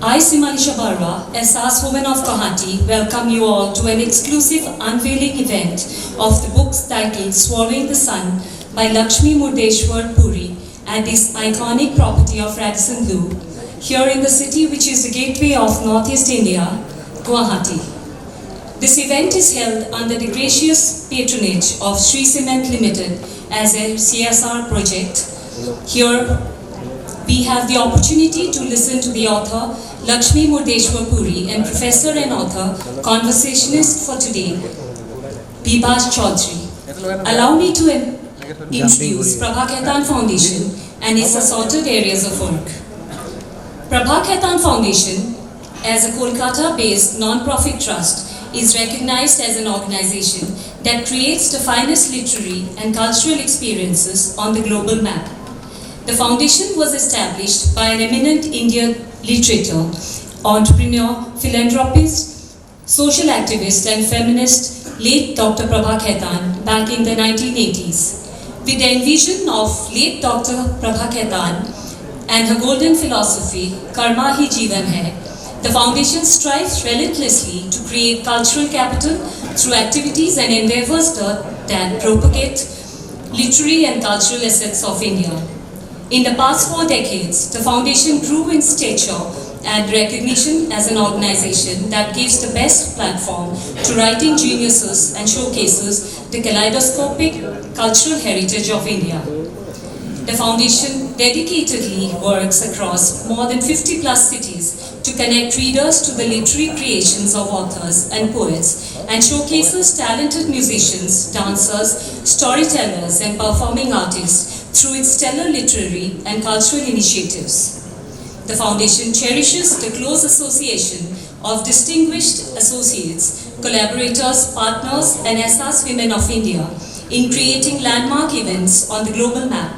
I, Simalisha Barwa, SAS Women of Guwahati, welcome you all to an exclusive unveiling event of the book titled Swallowing the Sun by Lakshmi Murdeshwar Puri at this iconic property of Radisson Blu, here in the city which is the gateway of Northeast India, Guwahati. This event is held under the gracious patronage of Sri Cement Limited as a CSR project. Here we have the opportunity to listen to the author Lakshmi Murdeshwar Puri and professor and author, conversationist for today, Bibas Chaudhary. Allow me to introduce Prabha Khaitan Foundation and its assorted areas of work. Prabha Khaitan Foundation, as a Kolkata-based non-profit trust, is recognized as an organization that creates the finest literary and cultural experiences on the global map. The foundation was established by an eminent Indian literator, entrepreneur, philanthropist, social activist and feminist, late Dr. Prabha Khaitan, back in the 1980s. With the envision of late Dr. Prabha Khaitan and her golden philosophy, Karma Hi Jeevan Hai, the foundation strives relentlessly to create cultural capital through activities and endeavors that propagate literary and cultural assets of India. In the past 4 decades, the foundation grew in stature and recognition as an organization that gives the best platform to writing geniuses and showcases the kaleidoscopic cultural heritage of India. The foundation dedicatedly works across more than 50 plus cities to connect readers to the literary creations of authors and poets and showcases talented musicians, dancers, storytellers and performing artists through its stellar literary and cultural initiatives. The foundation cherishes the close association of distinguished associates, collaborators, partners and SAS Women of India in creating landmark events on the global map.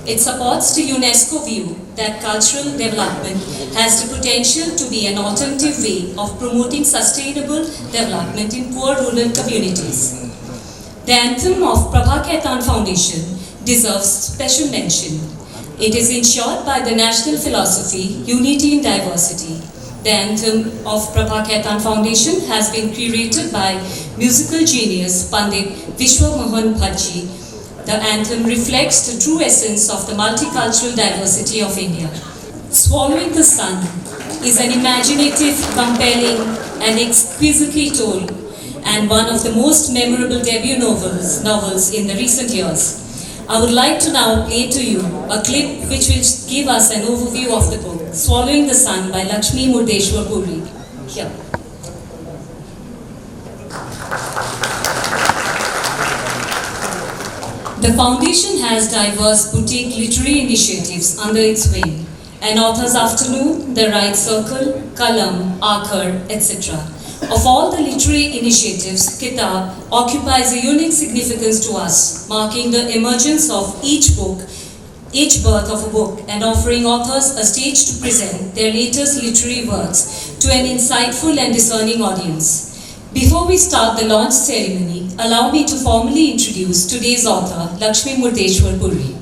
It supports the UNESCO view that cultural development has the potential to be an alternative way of promoting sustainable development in poor rural communities. The anthem of Prabha Khaitan Foundation deserves special mention. It is ensured by the national philosophy, unity in diversity. The anthem of Prabha Khaitan Foundation has been curated by musical genius Pandit Vishwa Mohan Bhaji. The anthem reflects the true essence of the multicultural diversity of India. Swallowing the Sun is an imaginative, compelling and exquisitely told and one of the most memorable debut novels in the recent years. I would like to now play to you a clip which will give us an overview of the book, Swallowing the Sun by Lakshmi Murdeshwar Puri. Here. The foundation has diverse boutique literary initiatives under its wing. An author's afternoon, the Right Circle, Kalam, Akhar, etc. Of all the literary initiatives, Kitaab occupies a unique significance to us, marking the emergence of each birth of a book, and offering authors a stage to present their latest literary works to an insightful and discerning audience. Before we start the launch ceremony, allow me to formally introduce today's author, Lakshmi Murdeshwar Puri.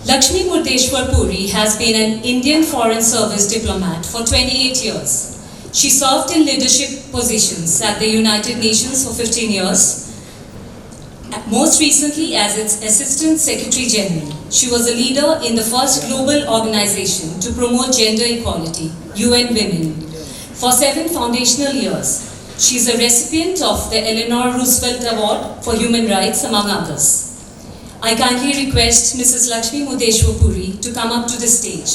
Lakshmi Murdeshwar Puri has been an Indian Foreign Service diplomat for 28 years. She served in leadership positions at the United Nations for 15 years, most recently as its Assistant Secretary General. She was a leader in the first global organization to promote gender equality, UN Women, for 7 foundational years. She is a recipient of the Eleanor Roosevelt Award for Human Rights, among others. I kindly request Mrs. Lakshmi Murdeshwar Puri to come up to the stage.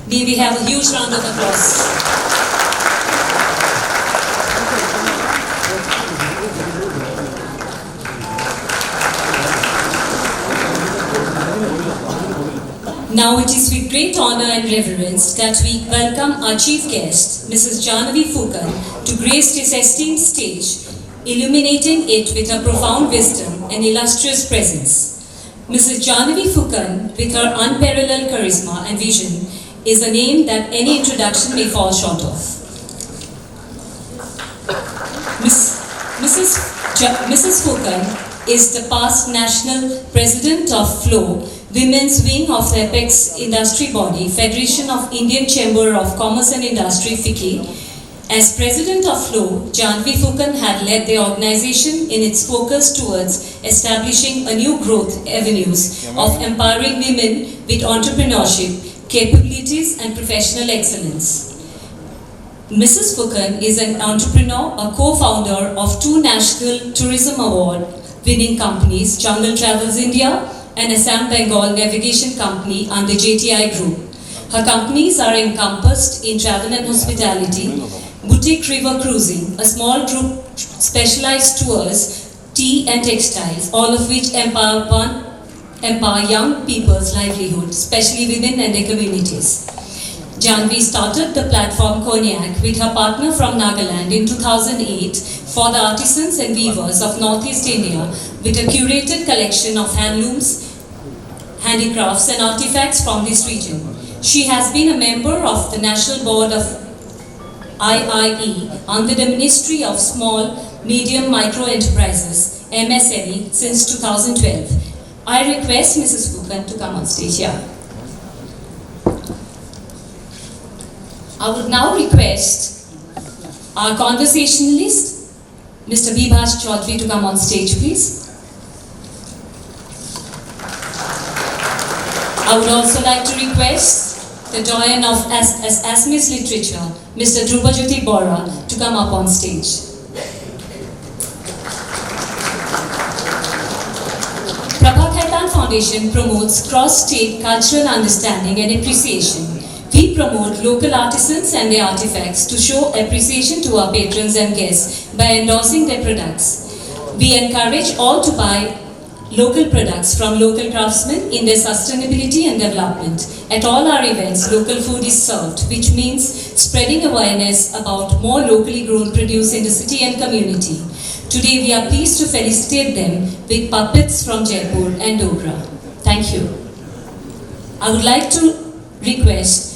May we have a huge round of applause. Now it is with great honor and reverence that we welcome our chief guest, Mrs. Jahnavi Phukan, to grace this esteemed stage, illuminating it with her profound wisdom and illustrious presence. Mrs. Jahnavi Phukan, with her unparalleled charisma and vision, is a name that any introduction may fall short of. Mrs. Phukan is the past national president of FLOW, women's wing of the apex industry body, Federation of Indian Chamber of Commerce and Industry, FICCI. As president of FLOW, Janvi Fukan had led the organization in its focus towards establishing a new growth avenues of empowering women with entrepreneurship, capabilities and professional excellence. Mrs. Fukan is an entrepreneur, a co-founder of 2 National Tourism Award winning companies, Jungle Travels India and Assam Bengal Navigation Company under JTI Group. Her companies are encompassed in travel and hospitality, boutique river cruising, a small group specialized tours, tea and textiles, all of which empower young people's livelihood, especially women and their communities. Janvi started the platform Cognac with her partner from Nagaland in 2008 for the artisans and weavers of Northeast India with a curated collection of handlooms, handicrafts and artifacts from this region. She has been a member of the National Board of IIE under the Ministry of Small, Medium, Micro Enterprises, MSME, since 2012. I request Mrs. Fukan to come on stage here. I would now request our conversationalist, Mr. Bibhash Chaudhary, to come on stage, please. I would also like to request the doyen of Assamese literature, Mr. Dhrubajyoti Bora, to come up on stage. Prabha Khaitan Foundation promotes cross-state cultural understanding and appreciation. We promote local artisans and their artifacts to show appreciation to our patrons and guests by endorsing their products. We encourage all to buy local products from local craftsmen in their sustainability and development. At all our events, local food is served, which means spreading awareness about more locally grown produce in the city and community. Today, we are pleased to felicitate them with puppets from Jaipur and Dogra. Thank you. I would like to request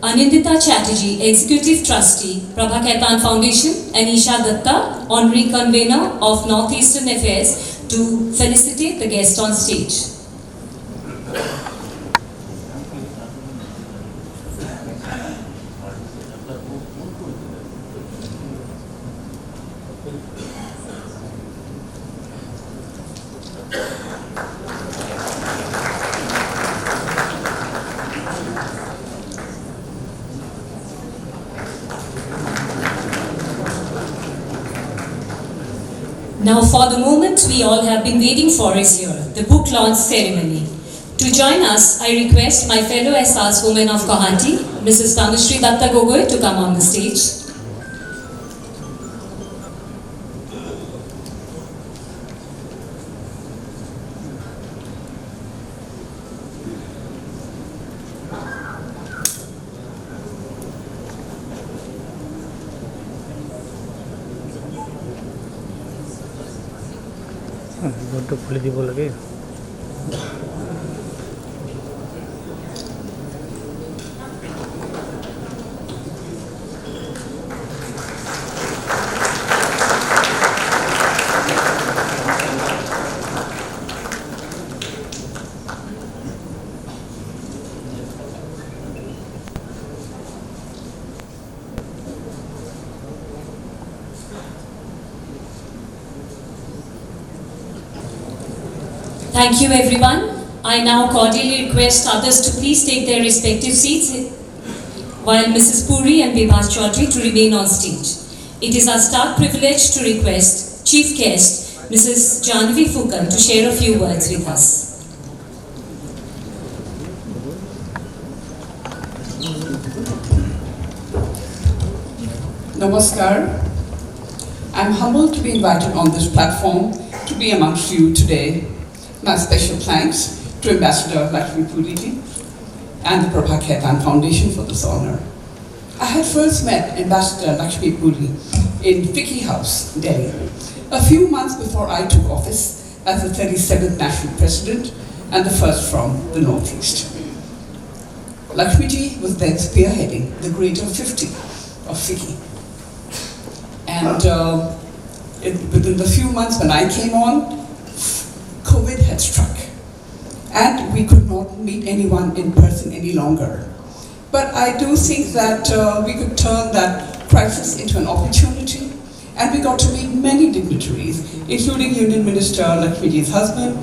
Anindita Chatterjee, Executive Trustee, Prabha Khaitan Foundation, and Isha Datta, Honorary Convener of Northeastern Affairs, to felicitate the guest on stage. Now for the moment we all have been waiting for is here, the book launch ceremony. To join us, I request my fellow SRs women of Guwahati, Mrs. Tanushree Datta Gogoi, to come on the stage. বড্ড ফুলে দিব লাগে। Thank you everyone. I now cordially request others to please take their respective seats while Mrs. Puri and Bibhash Chaudhary to remain on stage. It is our stark privilege to request Chief Guest Mrs. Janvi Fukan to share a few words with us. Namaskar. I'm humbled to be invited on this platform to be amongst you today. My special thanks to Ambassador Lakshmi and the Prabha Khaitan Foundation for this honor. I had first met Ambassador Lakshmi in Vicky House, Delhi, a few months before I took office as the 37th National President and the first from the Northeast. Lakshmi was then spearheading the Greater 50 of Vicky. And within the few months when I came on, COVID had struck. and we could not meet anyone in person any longer. But I do think that we could turn that crisis into an opportunity, and we got to meet many dignitaries, including Union Minister Lakshmiji's husband,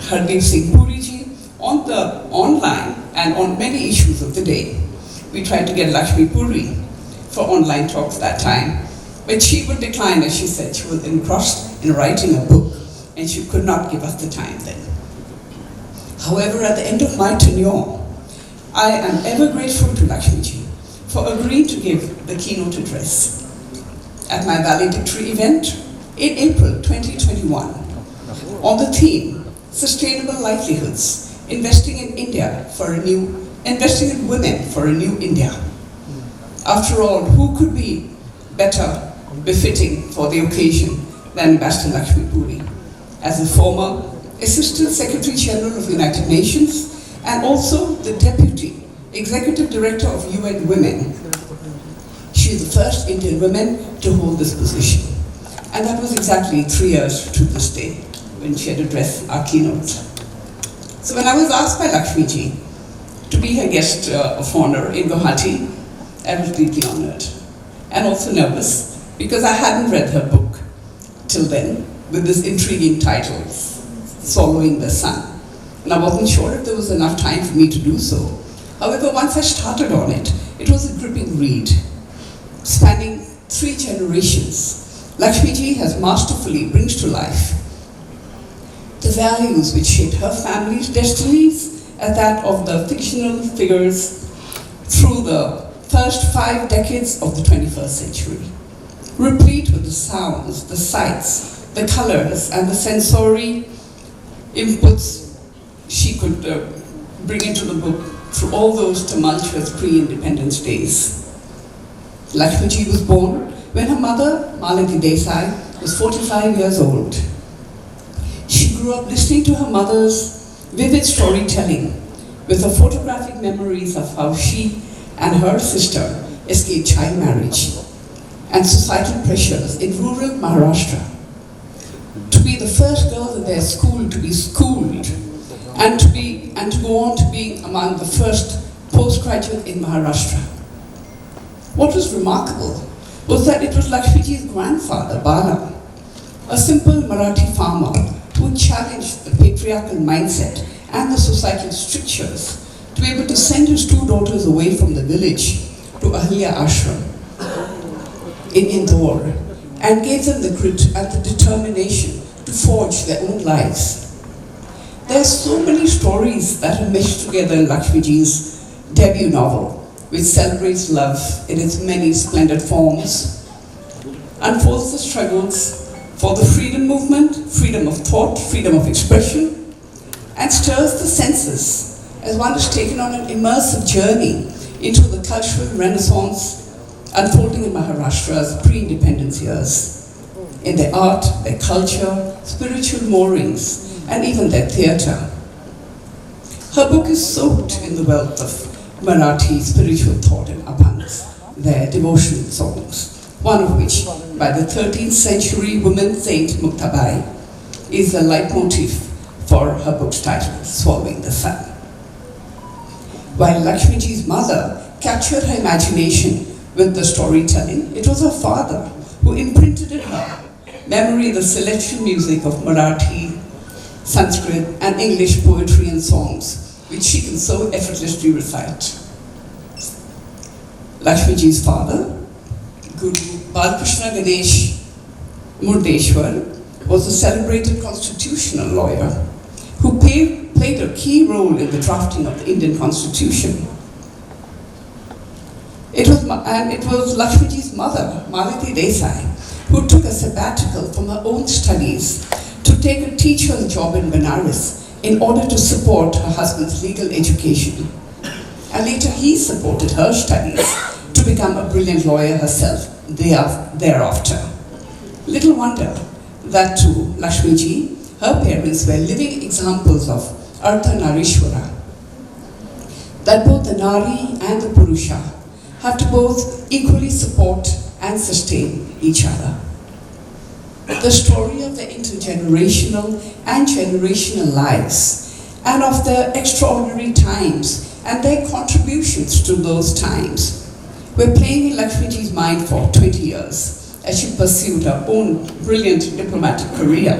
Hardeep Singh Puri ji, on the online and on many issues of the day. We tried to get Lakshmi Puri for online talks that time, but she would decline, as she said. She was engrossed in writing a book, and she could not give us the time then. However, at the end of my tenure, I am ever grateful to Lakshmiji for agreeing to give the keynote address at my valedictory event in April 2021 on the theme, Sustainable Livelihoods, Investing in Women for a New India. After all, who could be better befitting for the occasion than Ambassador Lakshmi Puri? As a former Assistant Secretary General of the United Nations and also the Deputy Executive Director of UN Women. She is the first Indian woman to hold this position. And that was exactly 3 years to this day when she had addressed our keynote. So when I was asked by Lakshmiji to be her guest of honor in Guwahati, I was deeply honored and also nervous because I hadn't read her book till then with this intriguing title, Swallowing the Sun. And I wasn't sure if there was enough time for me to do so. However, once I started on it, it was a gripping read. Spanning 3 generations, Lakshmiji has masterfully brings to life the values which shaped her family's destinies as that of the fictional figures through the first 5 decades of the 21st century. Replete with the sounds, the sights, the colors, and the sensory inputs she could bring into the book through all those tumultuous pre-independence days. Lakshmiji was born when her mother, Malati Desai, was 45 years old. She grew up listening to her mother's vivid storytelling with her photographic memories of how she and her sister escaped child marriage and societal pressures in rural Maharashtra. To be the first girl in their school to be schooled and to go on to be among the first postgraduate in Maharashtra. What was remarkable was that it was Lakshmiji's grandfather, Bala, a simple Marathi farmer who challenged the patriarchal mindset and the societal strictures to be able to send his 2 daughters away from the village to Ahilya Ashram in Indore and gave them the grit and the determination to forge their own lives. There are so many stories that are meshed together in Lakshmiji's debut novel, which celebrates love in its many splendid forms, unfolds the struggles for the freedom movement, freedom of thought, freedom of expression, and stirs the senses as one is taken on an immersive journey into the cultural renaissance unfolding in Maharashtra's pre-independence years, in their art, their culture, spiritual moorings, and even their theatre. Her book is soaked in the wealth of Marathi spiritual thought and abhangs, their devotional songs, one of which, by the 13th century woman saint Muktabai, is the leitmotif for her book's title, Swallowing the Sun. While Lakshmiji's mother captured her imagination with the storytelling, it was her father who imprinted in her memory the celestial music of Marathi, Sanskrit, and English poetry and songs, which she can so effortlessly recite. Lakshmiji's father, Guru Balkrishna Ganesh Murdeshwar, was a celebrated constitutional lawyer who played a key role in the drafting of the Indian Constitution. It was Lakshmiji's mother, Malati Desai, who took a sabbatical from her own studies to take a teacher's job in Benares in order to support her husband's legal education. And later he supported her studies to become a brilliant lawyer herself thereafter. Little wonder that to Lakshmiji, her parents were living examples of Artha Narishwara, that both the Nari and the Purusha have to both equally support and sustain each other. the story of their intergenerational and generational lives, and of their extraordinary times and their contributions to those times. We're playing in Lakshmiji's mind for 20 years as she pursued her own brilliant diplomatic career.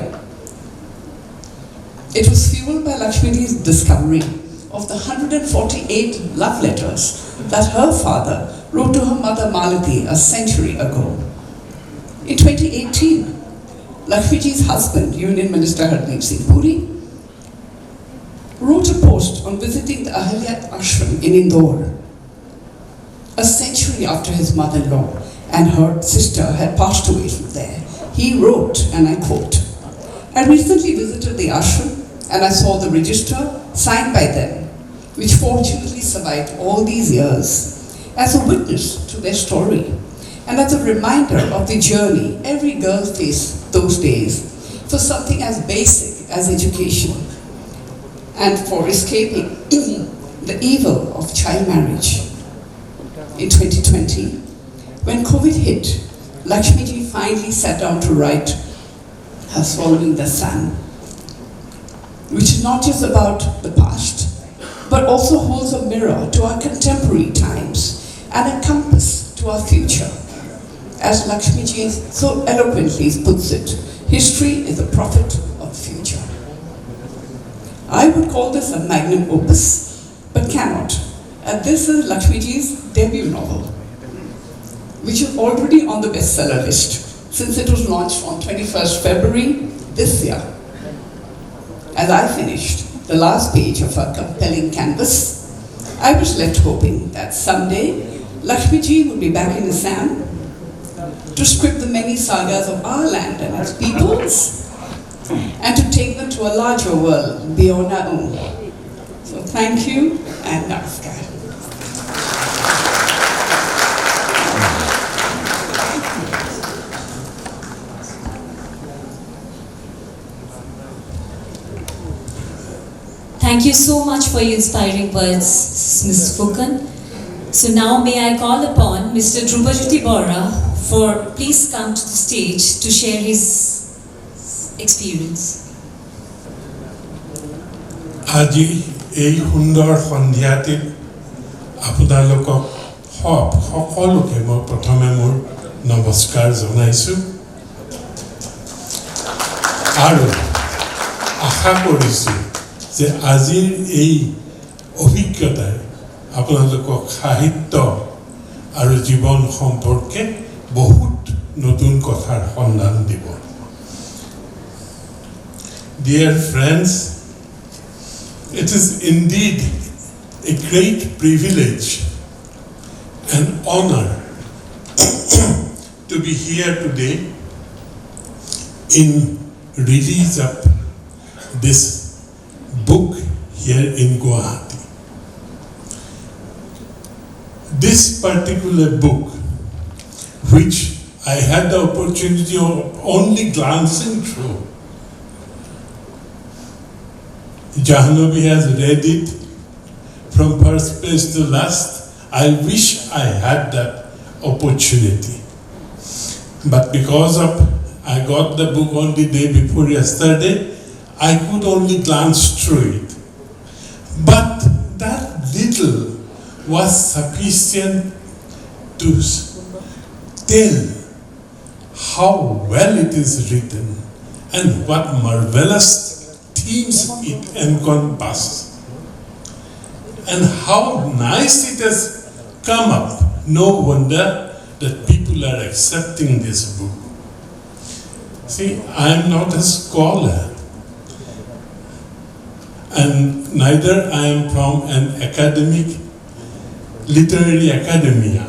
It was fueled by Lakshmiji's discovery of the 148 love letters that her father wrote to her mother Malati a century ago. In 2018, Lakshmiji's husband, Union Minister Hardeep Singh Puri, wrote a post on visiting the Ahilya Ashram in Indore, a century after his mother-in-law and her sister had passed away from there. He wrote, and I quote, "I recently visited the ashram and I saw the register signed by them, which fortunately survived all these years, as a witness to their story and as a reminder of the journey every girl faced those days for something as basic as education and for escaping the evil of child marriage." In 2020, when COVID hit, Lakshmiji finally sat down to write her Swallowing the Sun, which is not just about the past, but also holds a mirror to our contemporary times and a compass to our future. As Lakshmiji so eloquently puts it, history is a prophet of the future. I would call this a magnum opus, but cannot. And this is Lakshmiji's debut novel, which is already on the bestseller list since it was launched on 21st February this year. As I finished the last page of her compelling canvas, I was left hoping that someday Lakshmiji would be back in Assam to script the many sagas of our land and its peoples, and to take them to a larger world beyond our own. So thank you and namaskar. Thank you so much for your inspiring words, Ms. Fukan. So now may I call upon Mr. Dhrubajyoti Bora for please come to the stage to share his experience. আজি এই সুন্দৰ সন্ধিয়াতে আপোনালোকক সকলোকে মই প্ৰথমে মোৰ নমস্কাৰ জনাইছো আৰু আশা কৰিছো যে আজিৰ এই অভিজ্ঞতাই আপোনালোকক সাহিত্য আৰু জীৱন সম্পৰ্কে বহুত নতুন কথাৰ সন্ধান দিব। Dear friends, it is indeed a great privilege and honor to be here today in release of this book here in Guwahati. This particular book, which I had the opportunity of only glancing through, Jahnavi has read it from first page to last. I wish I had that opportunity. But because of I got the book only day before yesterday, I could only glance through it. But that little was sufficient to tell how well it is written and what marvelous themes it encompasses, and how nice it has come up. No wonder that people are accepting this book. See, I am not a scholar, and neither I am from an academic, literary academia.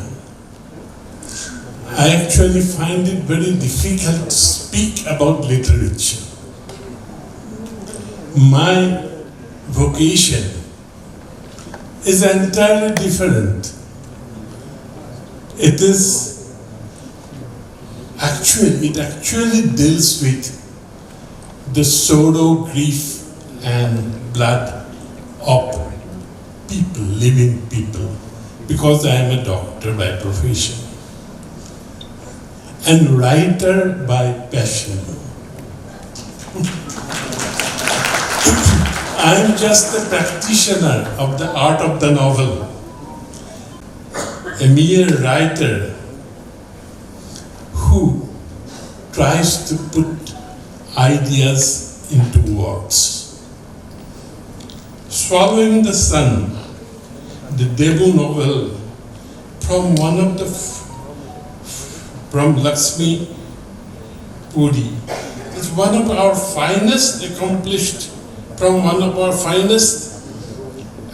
I actually find it very difficult to speak about literature. My vocation is entirely different. It actually deals with the sorrow, grief, and blood of people, living people, because I am a doctor by profession. and writer by passion. I am just a practitioner of the art of the novel, a mere writer who tries to put ideas into words. Swallowing the Sun, the debut novel from Lakshmi Puri, is one of our finest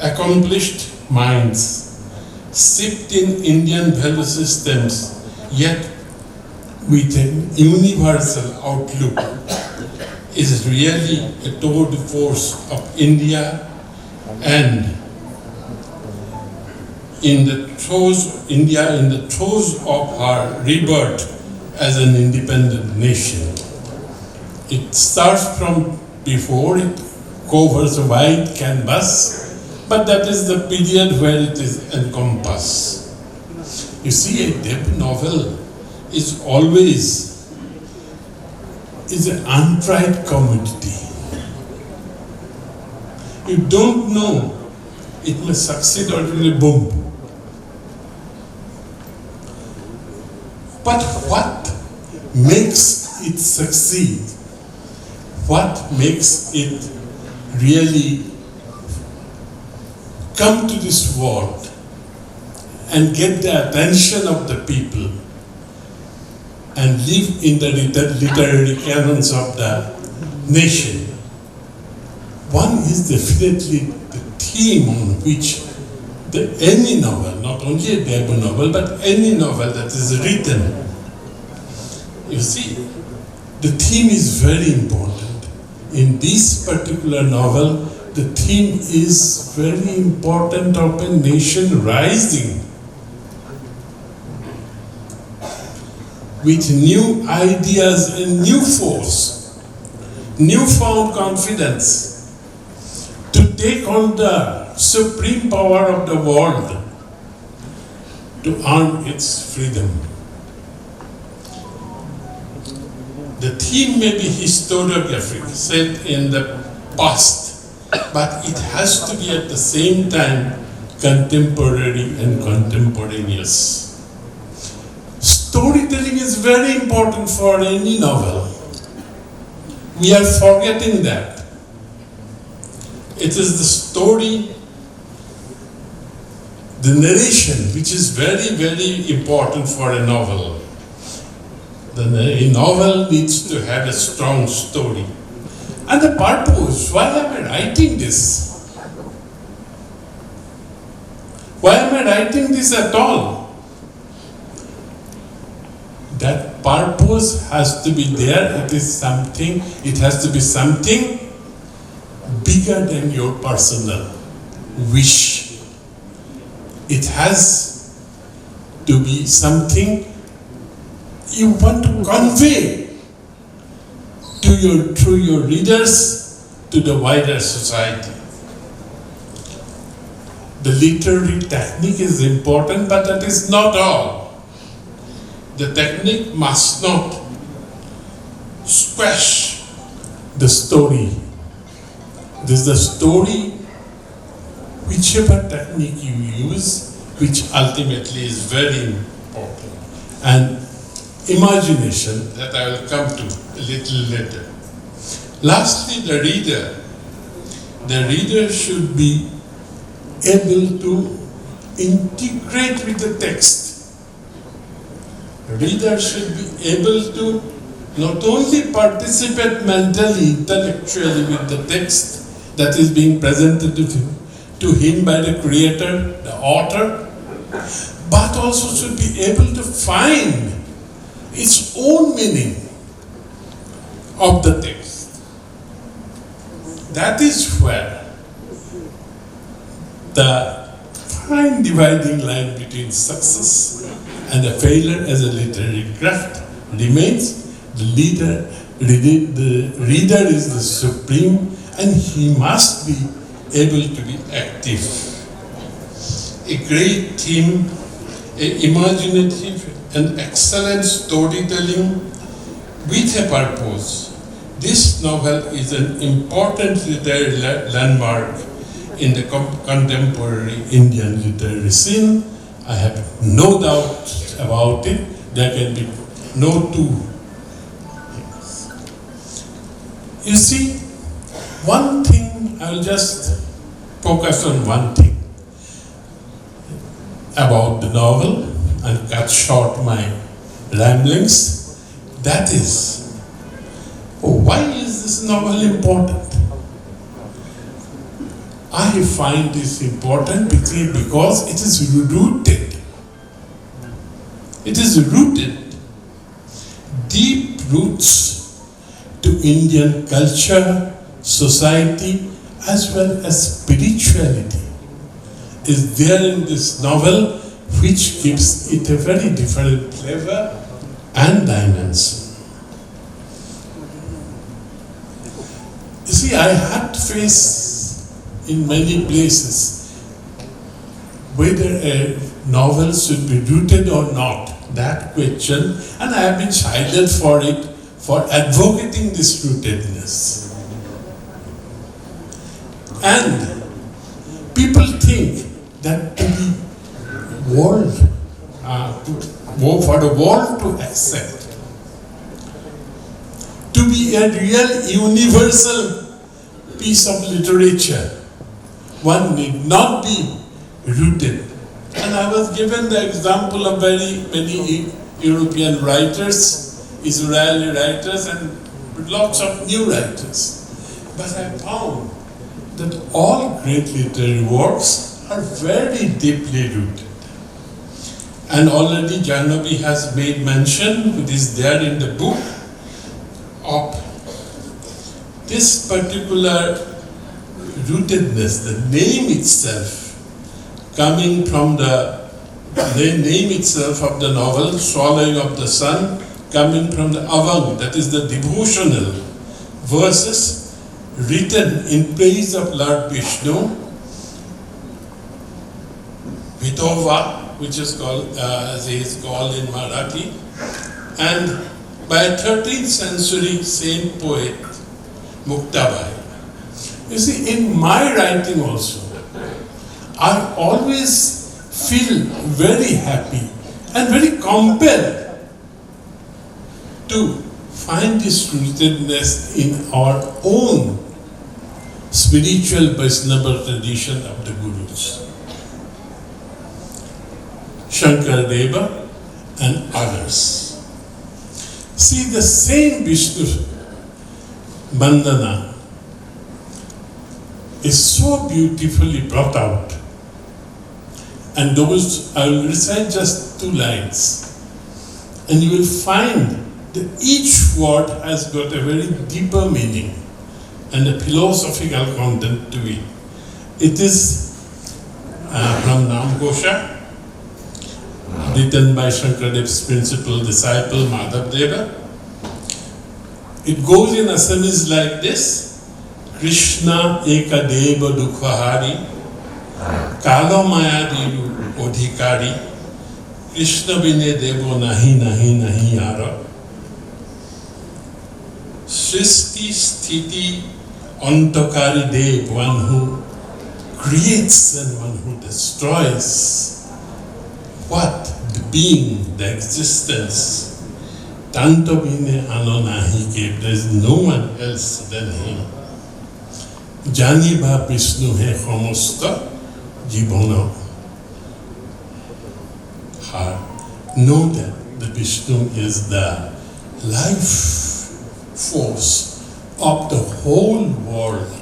accomplished minds, steeped in Indian value systems, yet with an universal outlook, is really a tour de force of India, and India in the throes of her rebirth as an independent nation. It starts from before, it covers a wide canvas, but that is the period where it is encompassed. You see, a debut novel is always an untried commodity. You don't know, it may succeed or it will boom. But what makes it succeed? What makes it really come to this world and get the attention of the people and live in the literary canons of the nation? One is definitely the theme on which any novel, not only a debut novel, but any novel that is written. You see, the theme is very important. In this particular novel, the theme is very important of a nation rising with new ideas and new force, newfound confidence to take on the supreme power of the world to earn its freedom. The theme may be historiographic, set in the past, but it has to be at the same time contemporary and contemporaneous. Storytelling is very important for any novel. We are forgetting that. It is the story, the narration, which is very, very important for a novel. A novel needs to have a strong story. And the purpose, why am I writing this? Why am I writing this at all? That purpose has to be there. It has to be something bigger than your personal wish. It has to be something you want to convey through your readers to the wider society. The literary technique is important, but that is not all. The technique must not squash the story. This is the story, whichever technique you use, which ultimately is very important. And imagination, that I will come to a little later. Lastly, the reader. The reader should be able to integrate with the text. The reader should be able to not only participate mentally, intellectually with the text that is being presented to him by the creator, the author, but also should be able to find its own meaning of the text. That is where the fine dividing line between success and a failure as a literary craft remains. The reader is the supreme, and he must be able to be active. A great theme, an imaginative and excellent storytelling with a purpose, this novel is an important literary landmark in the contemporary Indian literary scene. I have no doubt about it. There can be no two things. You see, one thing, I will just focus on one thing about the novel and cut short my ramblings. That is, why is this novel important? I find this important because it is rooted. It is rooted, deep roots to Indian culture, society, as well as spirituality is there in this novel, which gives it a very different flavor and dimension. You see, I had to face in many places whether a novel should be rooted or not, that question, and I have been chided for it, for advocating this rootedness. And people think that to the world, for the world to accept, to be a real universal piece of literature, one need not be rooted. And I was given the example of very many European writers, Israeli writers, and lots of new writers. But I found that all great literary works are very deeply rooted. And already Jahnavi has made mention, it is there in the book, of this particular rootedness, the name itself, coming from the name itself of the novel, Swallowing of the Sun, coming from the Avang, that is the devotional verses written in praise of Lord Vishnu, Vitova, which is called, as he is called in Marathi, and by a 13th century saint poet, Muktabai. You see, in my writing also, I always feel very happy and very compelled to find this rootedness in our own spiritual Vaishnava tradition of the Gurus, Shankardeva and others. See, the same Vishnu Bandhana is so beautifully brought out. And those, I will recite just 2 lines. And you will find that each word has got a very deeper meaning and a philosophical content to it. It is from Namkosha, written by Shankaradev's principal disciple Madhavdeva. It goes in Assamese like this: Krishna Ekadeva Dukhahari, Kalo Maya Diru Odhikari, Krishna Bine Devo Nahi Nahi Nahi Ara, Srishti Sthiti Antokari Dev, one who creates and one who destroys. What? The being, the existence. Tanto bine ano nahi ke, there is no one else than him. Jani ba Vishnu hai samosta jibona har. Know that the Vishnu is the life force of the whole world.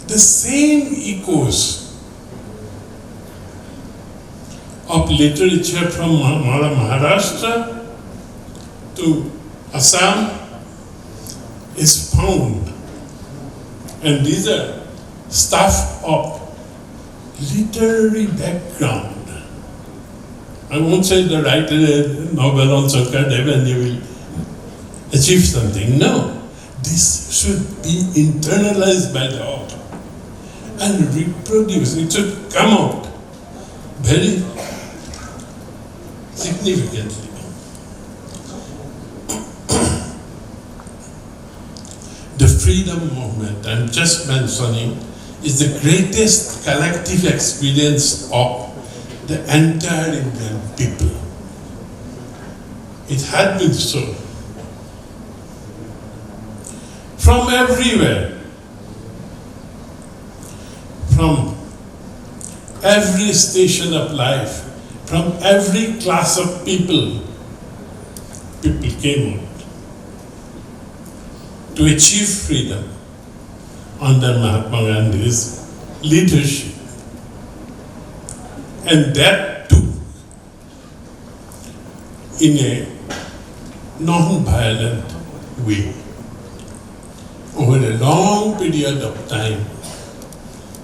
The same echoes of literature from Maharashtra to Assam is found, and these are stuff of literary background. I won't say the writer a novel on Shankardev and you will achieve something. No, this should be internalized by the author and reproduced. It should come out very significantly. freedom movement I'm just mentioning is the greatest collective experience of the entire Indian people. It had been so. From everywhere, from every station of life, from every class of people, people came out to achieve freedom under Mahatma Gandhi's leadership. And that too in a non-violent way. Over a long period of time,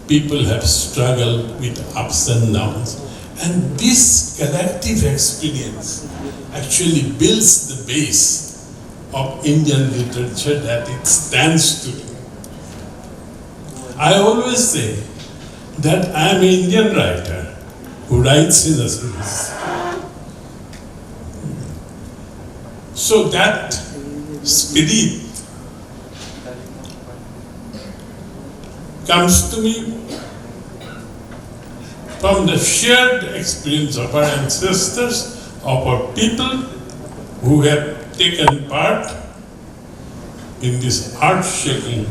people have struggled with ups and downs. And this collective experience actually builds the base of Indian literature that it stands today. I always say that I am an Indian writer who writes in essays. So that spirit comes to me from the shared experience of our ancestors, of our people who have taken part in this earth-shaking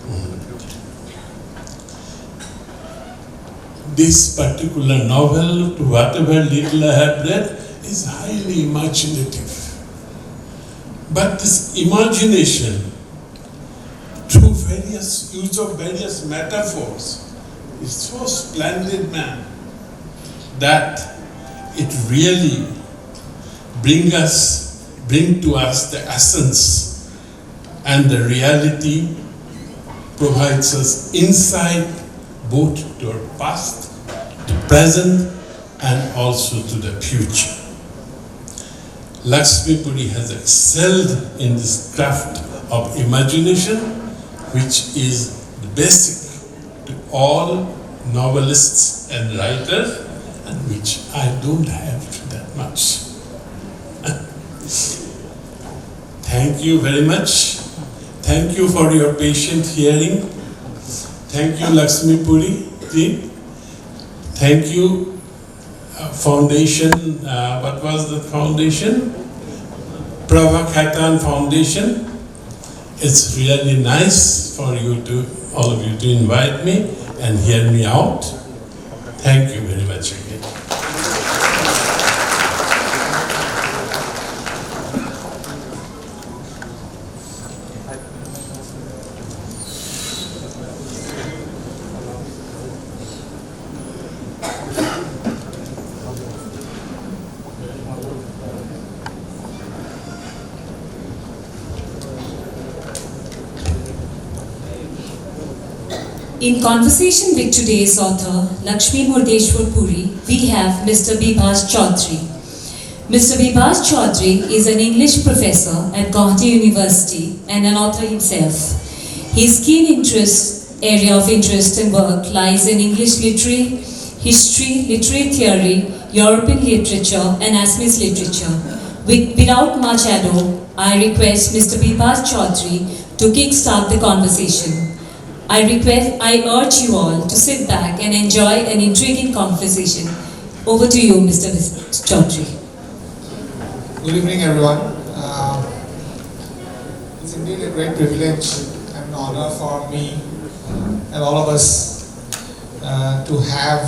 movement. This particular novel, to whatever little I have read, is highly imaginative. But this imagination, through various use of various metaphors, is so splendid, man, that it really bring to us the essence, and the reality provides us insight both to our past, to present, and also to the future. Lakshmi Puri has excelled in this craft of imagination, which is the basic to all novelists and writers, and which I don't have that much. Thank you very much. Thank you for your patient hearing. Thank you, Lakshmi Puri ji. Thank you, foundation. What was the foundation? Prabha Foundation. It's really nice for you to, all of you, to invite me and hear me out. Thank you very much again. In conversation with today's author, Lakshmi Murdeshwar Puri, we have Mr. Bibhas Chaudhary. Mr. Bibhas Chaudhary is an English professor at Guwahati University and an author himself. His keen area of interest and work lies in English literary, history, literary theory, European literature, and Assamese literature. Without much ado, I request Mr. Bibhas Chaudhary to kickstart the conversation. I urge you all to sit back and enjoy an intriguing conversation. Over to you, Mr. Chaudhary. Good evening, everyone. It's indeed a great privilege and an honor for me and all of us to have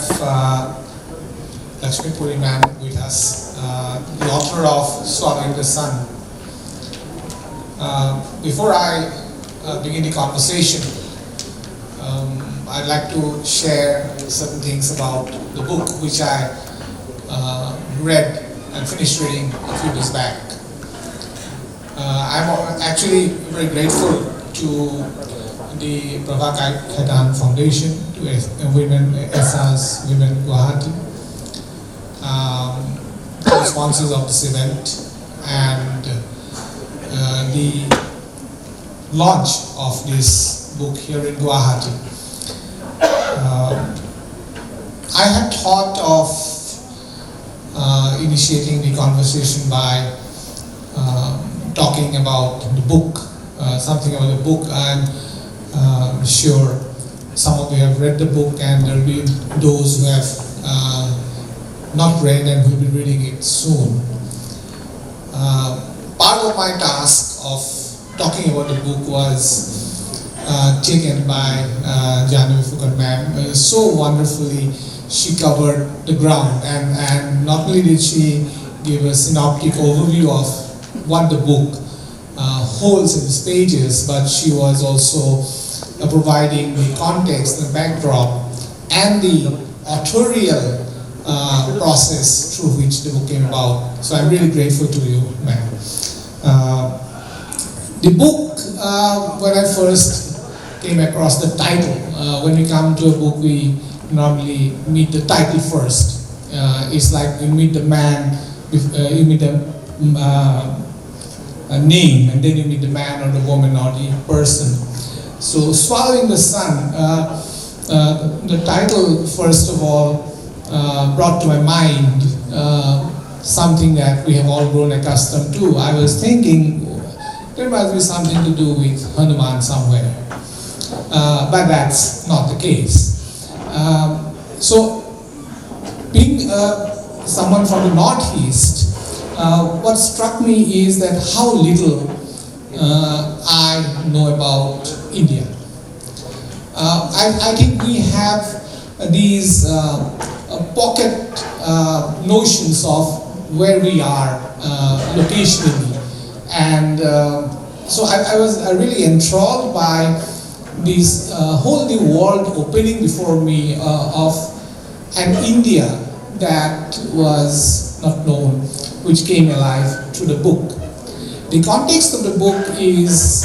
Lakshmi Puri ma'am with us, the author of Swallowing the Sun. Before I begin the conversation, I'd like to share certain things about the book which I read and finished reading a few days back. I'm actually very grateful to the Prabha Foundation, to Women, ESA's Women Guwahati, the sponsors of this event, and the launch of this book here in Guwahati. I had thought of initiating the conversation by talking about the book something about the book. I'm sure some of you have read the book, and there will be those who have not read and will be reading it soon. Part of my task of talking about the book was taken by Janvi Fugad ma'am. So wonderfully she covered the ground, and not only did she give a synoptic overview of what the book holds in its pages, but she was also providing the context, the backdrop, and the authorial process through which the book came about. So I'm really grateful to you, ma'am. The book, when I first came across the title, when we come to a book, we normally meet the title first. It's like you meet the man, you meet a name, and then you meet the man or the woman or the person. So, Swallowing the Sun, the title, first of all, brought to my mind something that we have all grown accustomed to. I was thinking there must be something to do with Hanuman somewhere, but that's not the case. So, being someone from the Northeast, what struck me is that how little I know about India. I think we have these pocket notions of where we are locationally, and so I was really enthralled by this whole new world opening before me of an India that was not known, which came alive through the book. The context of the book is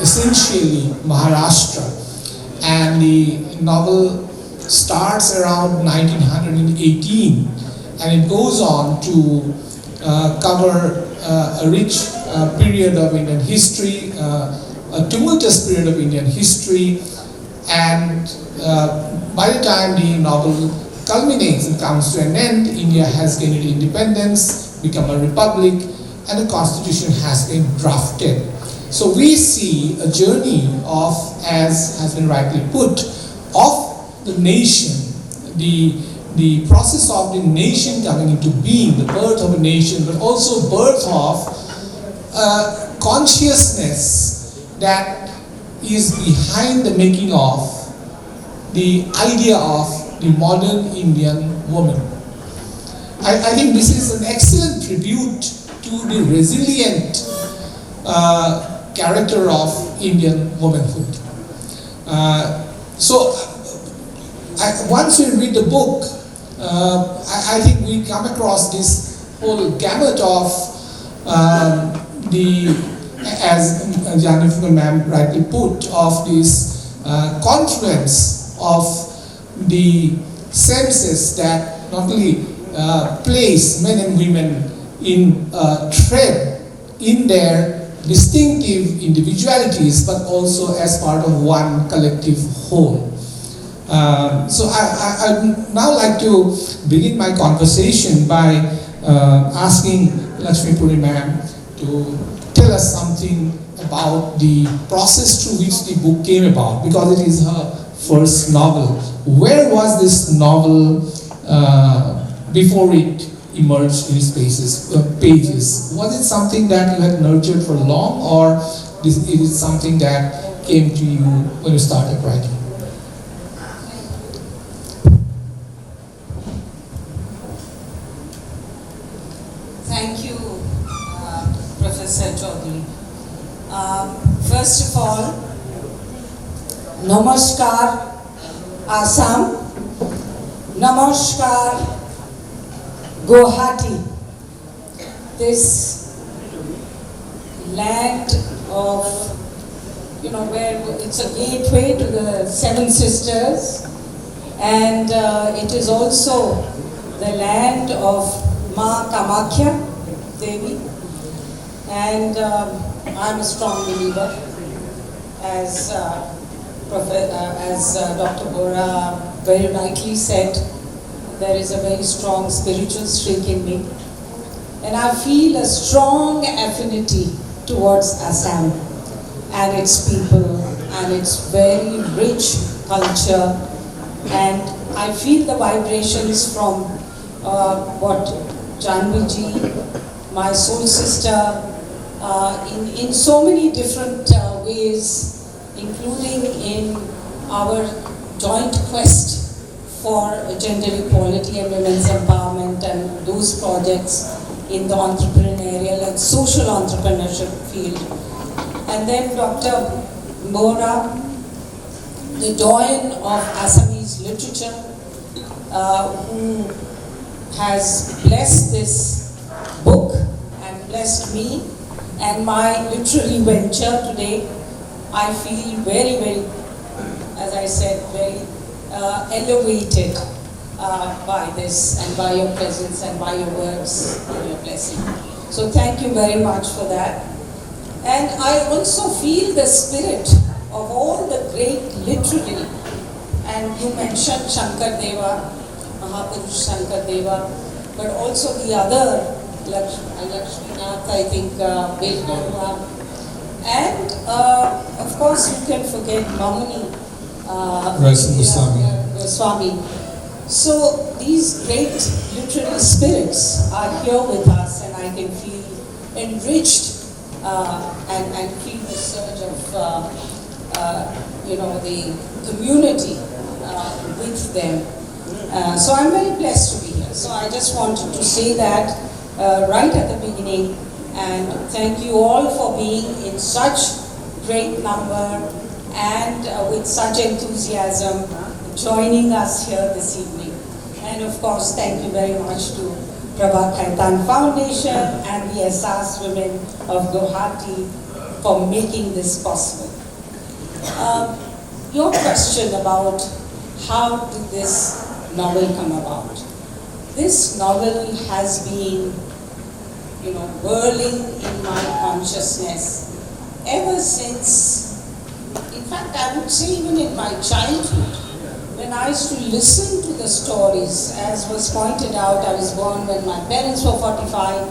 essentially Maharashtra, and the novel starts around 1918, and it goes on to cover a rich period of Indian history, a tumultuous period of Indian history, and by the time the novel culminates and comes to an end, India has gained independence, become a republic, and the constitution has been drafted. So we see a journey of, as has been rightly put, of the nation, the process of the nation coming into being, the birth of a nation, but also birth of consciousness that is behind the making of the idea of the modern Indian woman. I think this is an excellent tribute to the resilient character of Indian womanhood. Once we read the book, I think we come across this whole gamut of as Janvi ma'am rightly put, of this confluence of the senses that not only place men and women in thread in their distinctive individualities, but also as part of one collective whole. So I'd now like to begin my conversation by asking Lakshmi Puri ma'am to tell us something about the process through which the book came about, because it is her first novel. Where was this novel before it emerged in its pages? Was it something that you had nurtured for long, or is it something that came to you when you started writing? Thank you, Professor Chaudhary. First of all, Namaskar, Assam. Namaskar, Guwahati. This land of, where it's a gateway to the Seven Sisters, and it is also the land of Ma Kamakhya Devi, and I'm a strong believer, as Dr. Bora very rightly said. There is a very strong spiritual streak in me, and I feel a strong affinity towards Assam. and its people and its very rich culture. And I feel the vibrations from what Janviji, my soul sister, in so many different ways, including in our joint quest for gender equality and women's empowerment and those projects in the entrepreneurial and social entrepreneurship field. And then Dr. Bora, the doyen of Assamese literature, who has blessed this book and blessed me and my literary venture today. I feel very, very, as I said, very elevated by this and by your presence and by your words and your blessing. So thank you very much for that. And I also feel the spirit of all the great literary, and you mentioned Shankar Deva, Mahapurush Shankar Deva, but also the other, Lakshmi, I think, Belgaruwa, and of course you can forget Mamuni Goswami. So these great literary spirits are here with us, and I can feel enriched and feel the surge of the community with them. So I'm very blessed to be here. So I just wanted to say that right at the beginning, and thank you all for being in such great number and with such enthusiasm joining us here this evening. And of course, thank you very much to Prabha Khaitan Foundation and the Ehsaas Women of Guwahati for making this possible. Your question about how did this novel come about? This novel has been, whirling in my consciousness ever since, in fact, I would say even in my childhood, when I used to listen to the stories. As was pointed out, I was born when my parents were 45,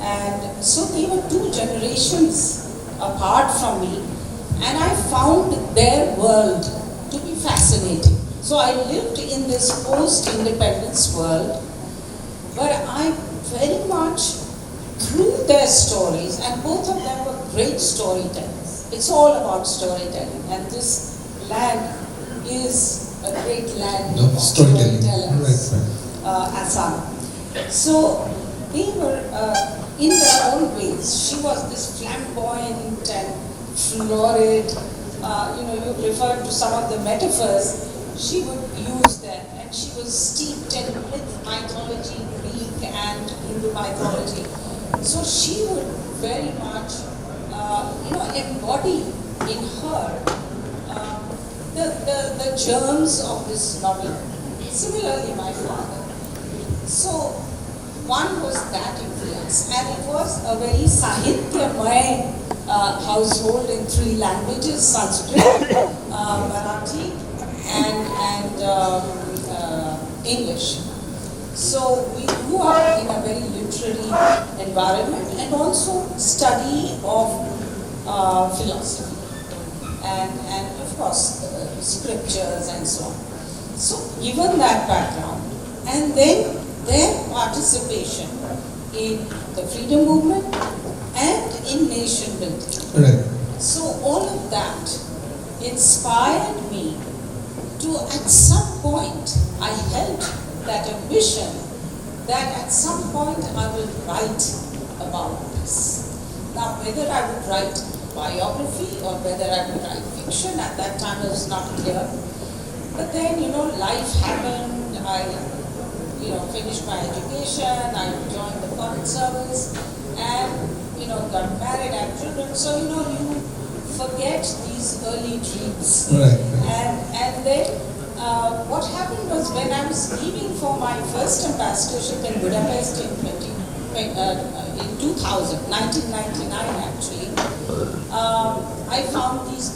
and so they were 2 generations apart from me, and I found their world to be fascinating. So I lived in this post-independence world, but I very much, through their stories, and both of them were great storytellers. It's all about storytelling, and this land is a great land of storytellers, Assam. So they were, in their own ways, she was this flamboyant and florid, you referred to some of the metaphors she would use them, and she was steeped in myth, mythology, Greek and Hindu mythology. So she would very much, embody in her the germs of this novel. Similarly, my father. So one was that influence, and it was a very Sahityamay household in 3 languages: Sanskrit, Marathi, and English. So we grew up in a very literary environment, and also study of philosophy and of course scriptures and so on. So given that background, and then their participation in the freedom movement and in nation building. Right. So all of that inspired me to, at some point, I held that ambition that at some point I will write about this. Now, whether I would write biography or whether I would write fiction, at that time it was not clear. But then, life happened. I, finished my education. I joined the foreign service, and got married, had children. So you forget these early dreams. Right. And then what happened was, when I was leaving for my first ambassadorship in Budapest in 2000, 1999 actually, I found these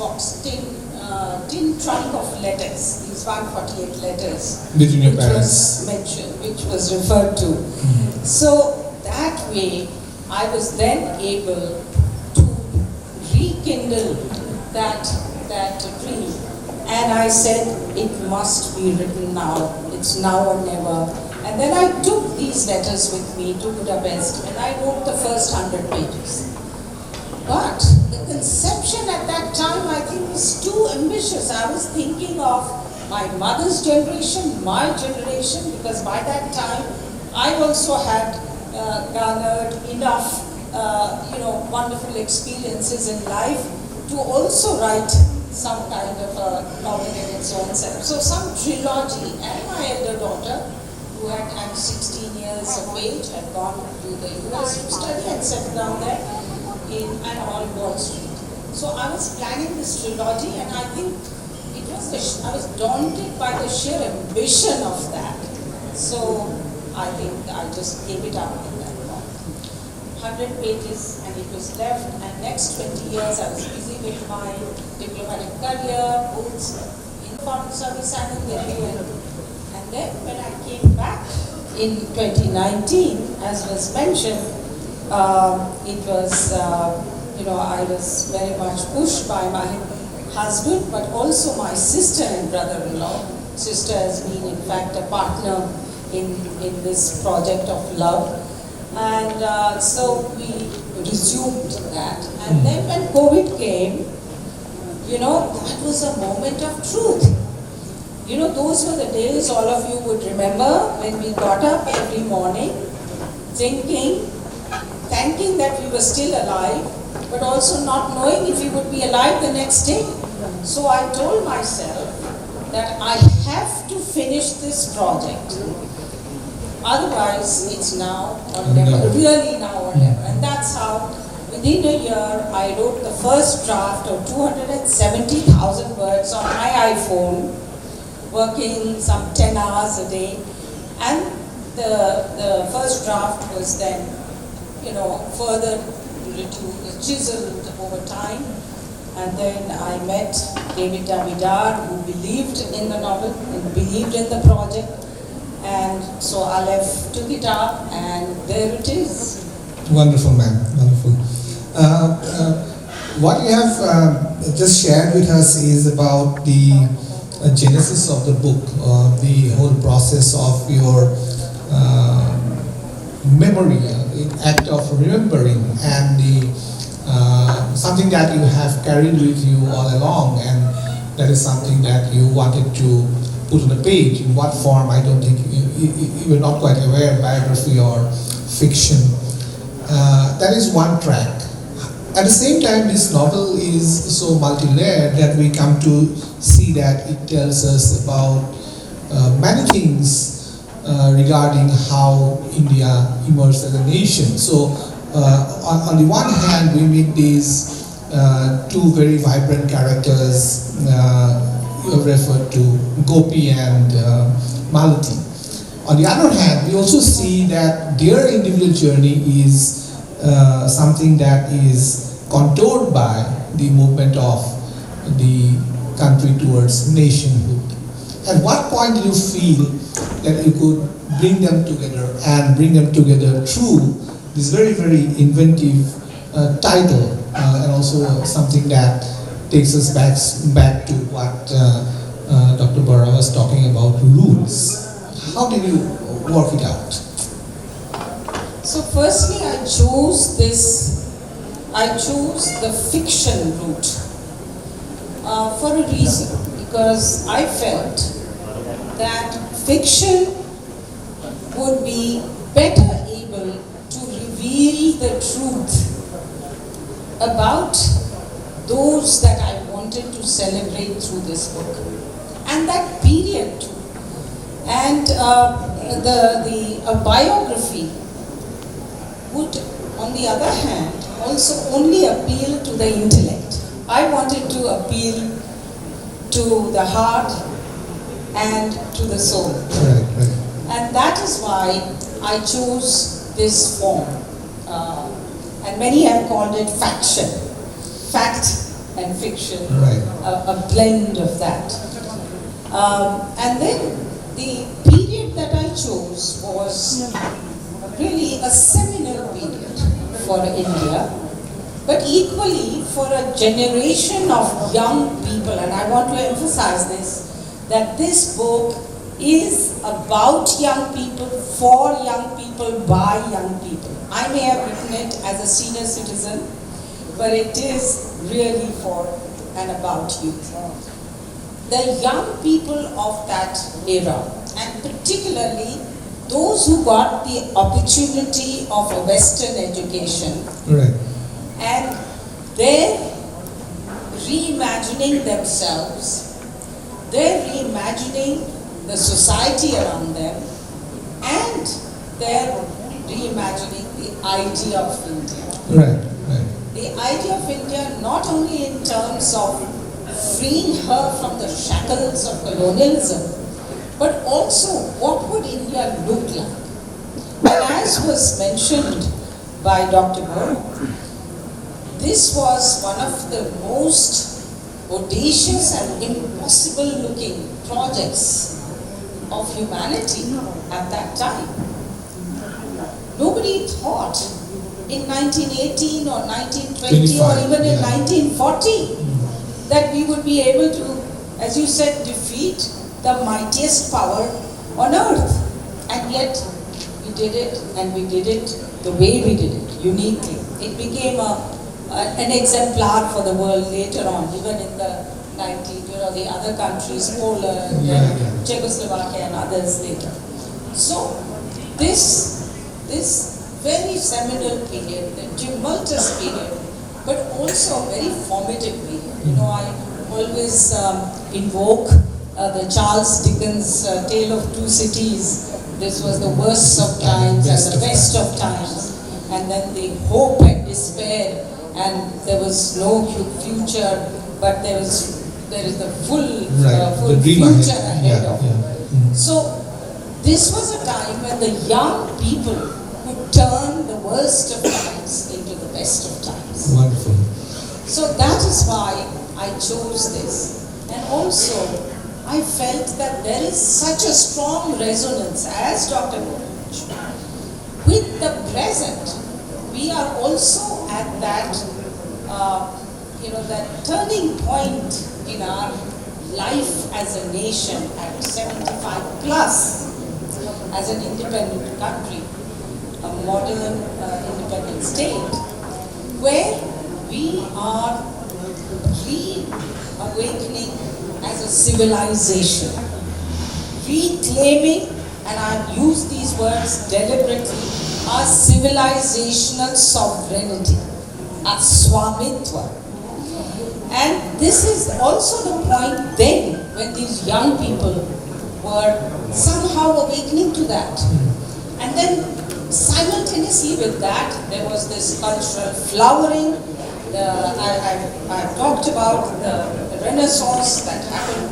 tin trunk of letters, these 148 letters. Between your which parents. was mentioned, which was referred to. So that way, I was then able to rekindle that dream. And I said, it must be written now. It's now or never. And then I took these letters with me to Budapest and I wrote the first 100 pages. But the conception at that time, I think, was too ambitious. I was thinking of my mother's generation, my generation, because by that time, I also had garnered enough, wonderful experiences in life to also write some kind of a novel in its own self. So some trilogy. And my elder daughter, who at 16 years of age had gone to the US to study and settled down there on Wall Street. So I was planning this trilogy, and I think it was I was daunted by the sheer ambition of that. So I think I just gave it up at that point. 100 pages, and it was left. And next 20 years, I was busy with my diplomatic career, both in the foreign service and in Delhi. And then when I came back in 2019, as was mentioned, it was, I was very much pushed by my husband, but also my sister and brother-in-law. Sister has been, in fact, a partner in this project of love. And so we resumed that. And then when COVID came, that was a moment of truth. Those were the days all of you would remember when we got up every morning thanking that we were still alive, but also not knowing if we would be alive the next day. So I told myself that I have to finish this project. Otherwise, it's now or never, really now or never. And that's how, within a year, I wrote the first draft of 270,000 words on my iPhone, working some 10 hours a day. And the first draft was then, further chiseled over time. And then I met David Davidar, who believed in the novel and believed in the project. And so I left to Kitaab, and there it is. Wonderful, ma'am. Wonderful. What you have just shared with us is about the genesis of the book, the whole process of your memory, act of remembering, and the something that you have carried with you all along, and that is something that you wanted to put on a page. In what form, I don't think you were not quite aware, biography or fiction. That is one track. At the same time, this novel is so multi-layered that we come to see that it tells us about many things regarding how India emerged as a nation. So on the one hand, we meet these two very vibrant characters. You have referred to Gopi and Malati. On the other hand, we also see that their individual journey is something that is contoured by the movement of the country towards nationhood. At what point do you feel that you could bring them together and bring them together through this very, very inventive title, and also something that takes us back to what Dr. Bora was talking about, roots. How did you work it out? So firstly, I chose the fiction route for a reason, because I felt that fiction would be better able to reveal the truth about those that I wanted to celebrate through this book, and that period too. And a biography would, on the other hand, also only appeal to the intellect. I wanted to appeal to the heart and to the soul. Right, right. And that is why I chose this form. And many have called it faction. Fact and fiction, Right. a blend of that. And then the period that I chose was really a seminal period for India, but equally for a generation of young people, and I want to emphasize this, that this book is about young people, for young people, by young people. I may have written it as a senior citizen, but it is really for and about youth. The young people of that era, and particularly those who got the opportunity of a Western education, Right. and they're reimagining themselves, they're reimagining the society around them, and they're reimagining the idea of India. Right. Right. The idea of India not only in terms of freeing her from the shackles of colonialism, but also what would India look like? And as was mentioned by Dr. Puri, this was one of the most audacious and impossible looking projects of humanity at that time. Nobody thought in 1918 or 1920 or even in 1940 that we would be able to, as you said, defeat the mightiest power on earth. And yet we did it, and we did it the way we did it, uniquely. It became an exemplar for the world later on, even in the the other countries, Poland, Czechoslovakia and others later. So this very seminal period, the tumultuous period, but also a very formative period. You know, I always invoke the Charles Dickens Tale of Two Cities. This was the worst of times and the best of times. And then the hope and despair, and there was no future, but there is the full future ahead of it. So this was a time when the young people could turn the worst of times into the best of times. Wonderful. So that is why I chose this. And also, I felt that there is such a strong resonance, as Dr. mentioned, with the present. We are also at that, that turning point in our life as a nation at 75 plus, as an independent country, a modern independent state, where we are reawakening as a civilization, reclaiming, and I use these words deliberately, our civilizational sovereignty, our swamitva. And this is also the point then when these young people were somehow awakening to that. And then simultaneously with that, there was this cultural flowering. I've talked about the Renaissance that happened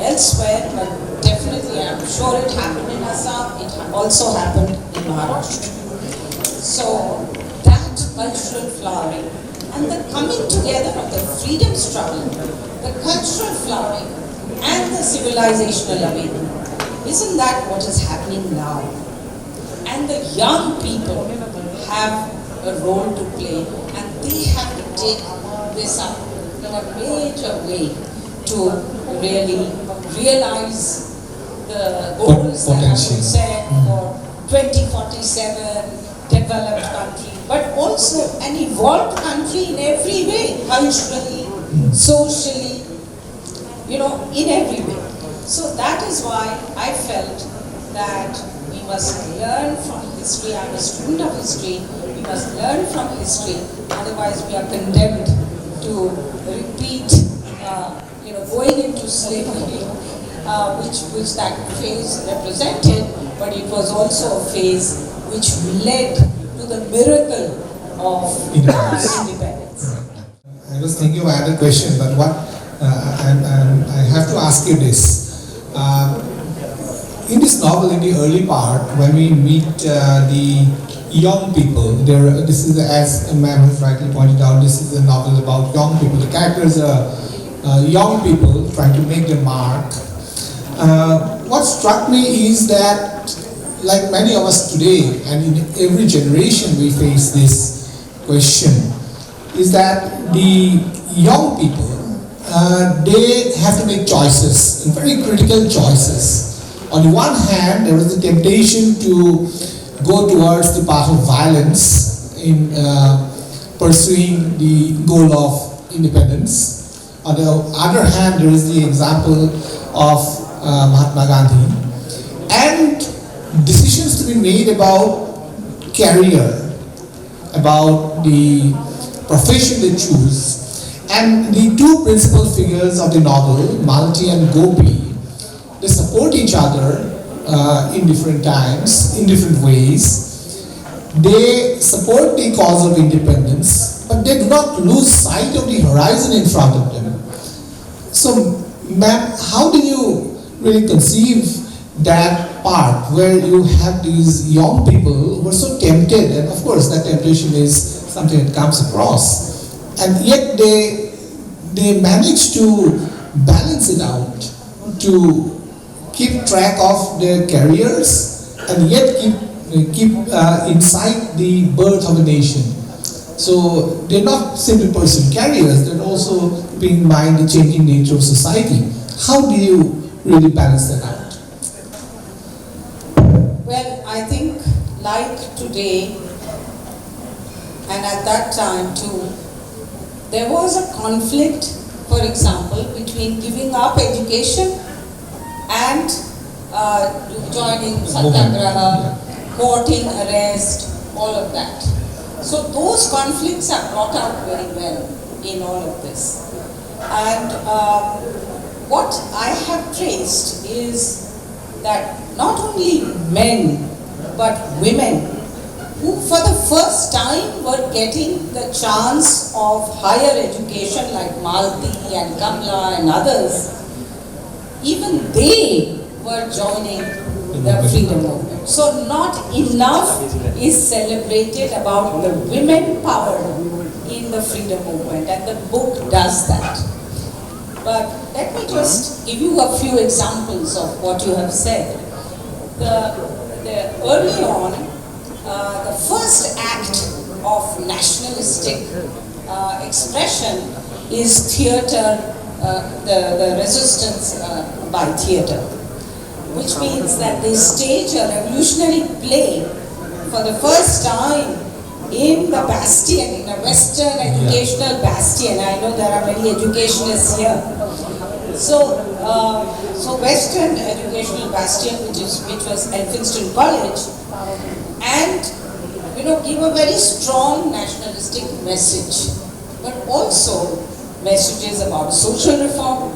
elsewhere, but definitely I'm sure it happened in Assam, it also happened in Maharashtra. So that cultural flowering and the coming together of the freedom struggle, the cultural flowering and the civilizational awakening, isn't that what is happening now? And the young people have a role to play, and they have to take this up in a major way to really realize the goals that have been set for 2047, developed country, but also an evolved country in every way, culturally, socially, in every way. So that is why I felt that we must learn from history. I'm a student of history. We must learn from history. Otherwise, we are condemned to repeat, going into slavery, which that phase represented. But it was also a phase which led to the miracle of independence. I was thinking of another question, but I have to ask you this. In this novel, in the early part, when we meet the young people, this is, as ma'am has rightly pointed out, this is a novel about young people. The characters are young people trying to make their mark. What struck me is that, like many of us today, and in every generation we face this question, is that the young people, they have to make choices, and very critical choices. On the one hand, there was the temptation to go towards the path of violence in pursuing the goal of independence. On the other hand, there is the example of Mahatma Gandhi, and decisions to be made about career, about the profession they choose. And the two principal figures of the novel, Malati and Gopi, they support each other in different times, in different ways. They support the cause of independence, but they do not lose sight of the horizon in front of them. So, ma'am, how do you really conceive that part where you have these young people who are so tempted, and of course that temptation is something that comes across, and yet they manage to balance it out, to keep track of their careers, and yet keep inside the birth of a nation. So they're not simply pursuing careers, they're also keeping in mind the changing nature of society. How do you really balance that out? Well, I think like today, and at that time too, there was a conflict, for example, between giving up education and joining satyagraha, courting arrest, all of that. So those conflicts are brought out very well in all of this. And what I have traced is that not only men but women who for the first time were getting the chance of higher education like Malti and Kamla and others, even they were joining the freedom movement. So not enough is celebrated about the women power in the freedom movement, and the book does that. But let me just give you a few examples of what you have said. Early on, the first act of nationalistic expression is theatre, the resistance by theatre, which means that they stage a revolutionary play for the first time in the bastion, in a Western educational bastion. I know there are many educationists here. So Western educational bastion, which was Elphinstone College, and give a very strong nationalistic message, but also messages about social reform,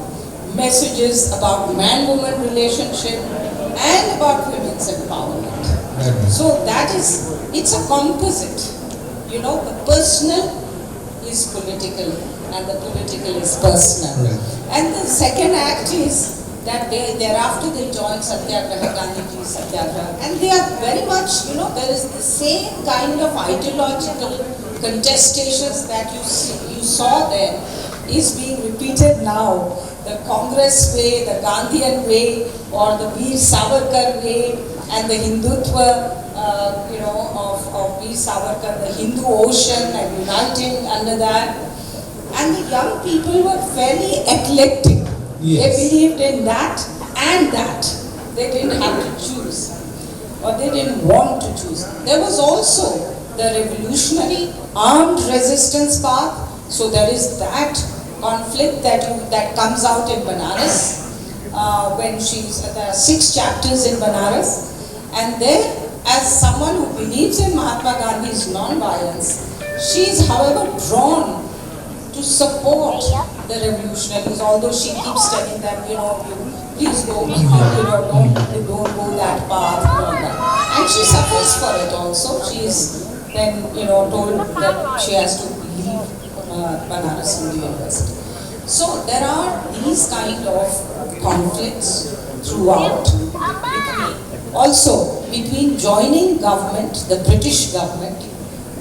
messages about man-woman relationship, and about women's empowerment. So it's a composite. The personal is political and the political is personal. And the second act is that thereafter they join Satyagraha, Gandhiji Satyagraha, and they are very much, there is the same kind of ideological contestations that you saw there is being repeated now. The Congress way, the Gandhian way, or the Veer Savarkar way, and the Hindutva, of Veer Savarkar, the Hindu ocean, and uniting under that. And the young people were very eclectic. Yes. They believed in that and that. They didn't have to choose, or they didn't want to choose. There was also the revolutionary armed resistance path. So there is that conflict that comes out in Banaras when there are 6 chapters in Banaras, and there, as someone who believes in Mahatma Gandhi's non-violence, she is, however, drawn to support the revolutionaries, although she keeps telling them, please don't go that path, and all that. And she suffers for it also. She is then, told that she has to leave Banaras Hindu University. So there are these kind of conflicts throughout, between joining government, the British government,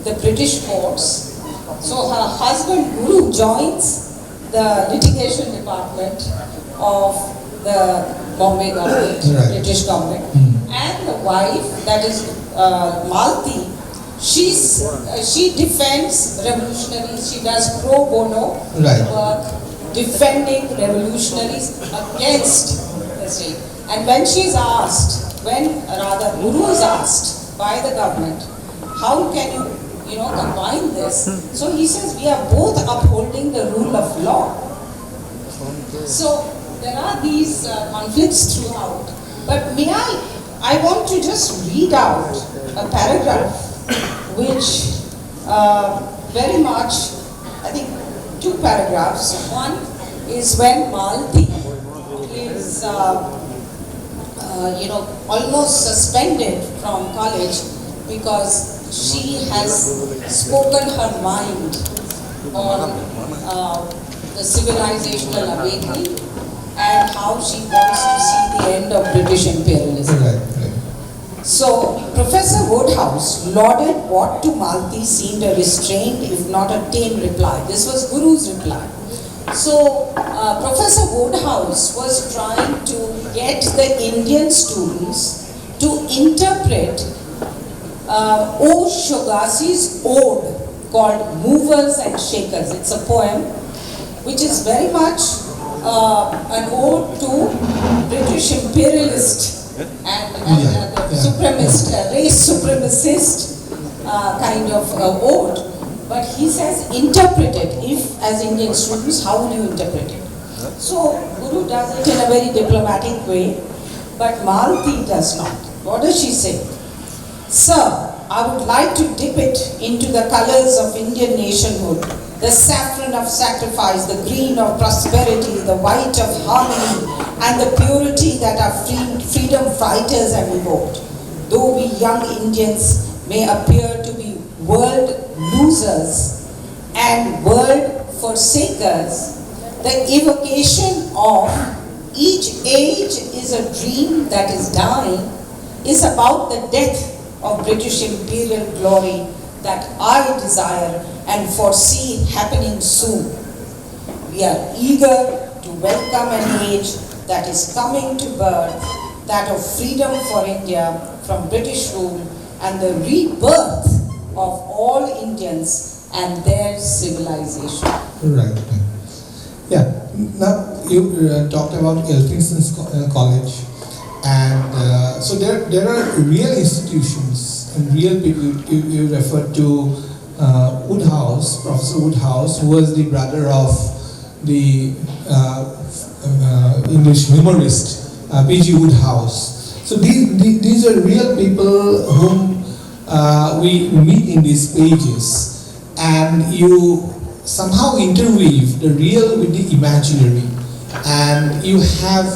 the British courts. So her husband Guru joins the litigation department of the Bombay government, British government, and the wife, that is Malti, She defends revolutionaries. She does pro bono Right. work, defending revolutionaries against the state. And when she's asked, Guru is asked by the government, how can you combine this? So he says, we are both upholding the rule of law. So there are these conflicts throughout. But I want to just read out a paragraph which very much, I think 2 paragraphs. One is when Malti is almost suspended from college because she has spoken her mind on the civilizational awakening and how she wants to see the end of British imperialism. Right. So, Professor Woodhouse lauded what to Malti seemed a restrained, if not a tame reply. This was Guru's reply. So, Professor Woodhouse was trying to get the Indian students to interpret O. Shogasi's ode called Movers and Shakers. It's a poem which is very much an ode to British imperialist and supremacist, race supremacist kind of ode. But he says, interpret it. If, as Indian students, how would you interpret it? So, Guru does it in a very diplomatic way, but Malti does not. What does she say? Sir, I would like to dip it into the colors of Indian nationhood, the saffron of sacrifice, the green of prosperity, the white of harmony, and the purity that our freedom fighters have evoked. Though we young Indians may appear to be world losers and world forsakers, the evocation of each age is a dream that is dying is about the death of British imperial glory that I desire and foresee happening soon. We are eager to welcome an age that is coming to birth, that of freedom for India from British rule and the rebirth of all Indians and their civilization. Right. Yeah. Now you talked about Elphinston's College, and so there are real institutions and real people. You referred to Woodhouse, Professor Woodhouse, who was the brother of the English humorist P.G. Woodhouse. So these are real people whom we meet in these pages, and you somehow interweave the real with the imaginary, and you have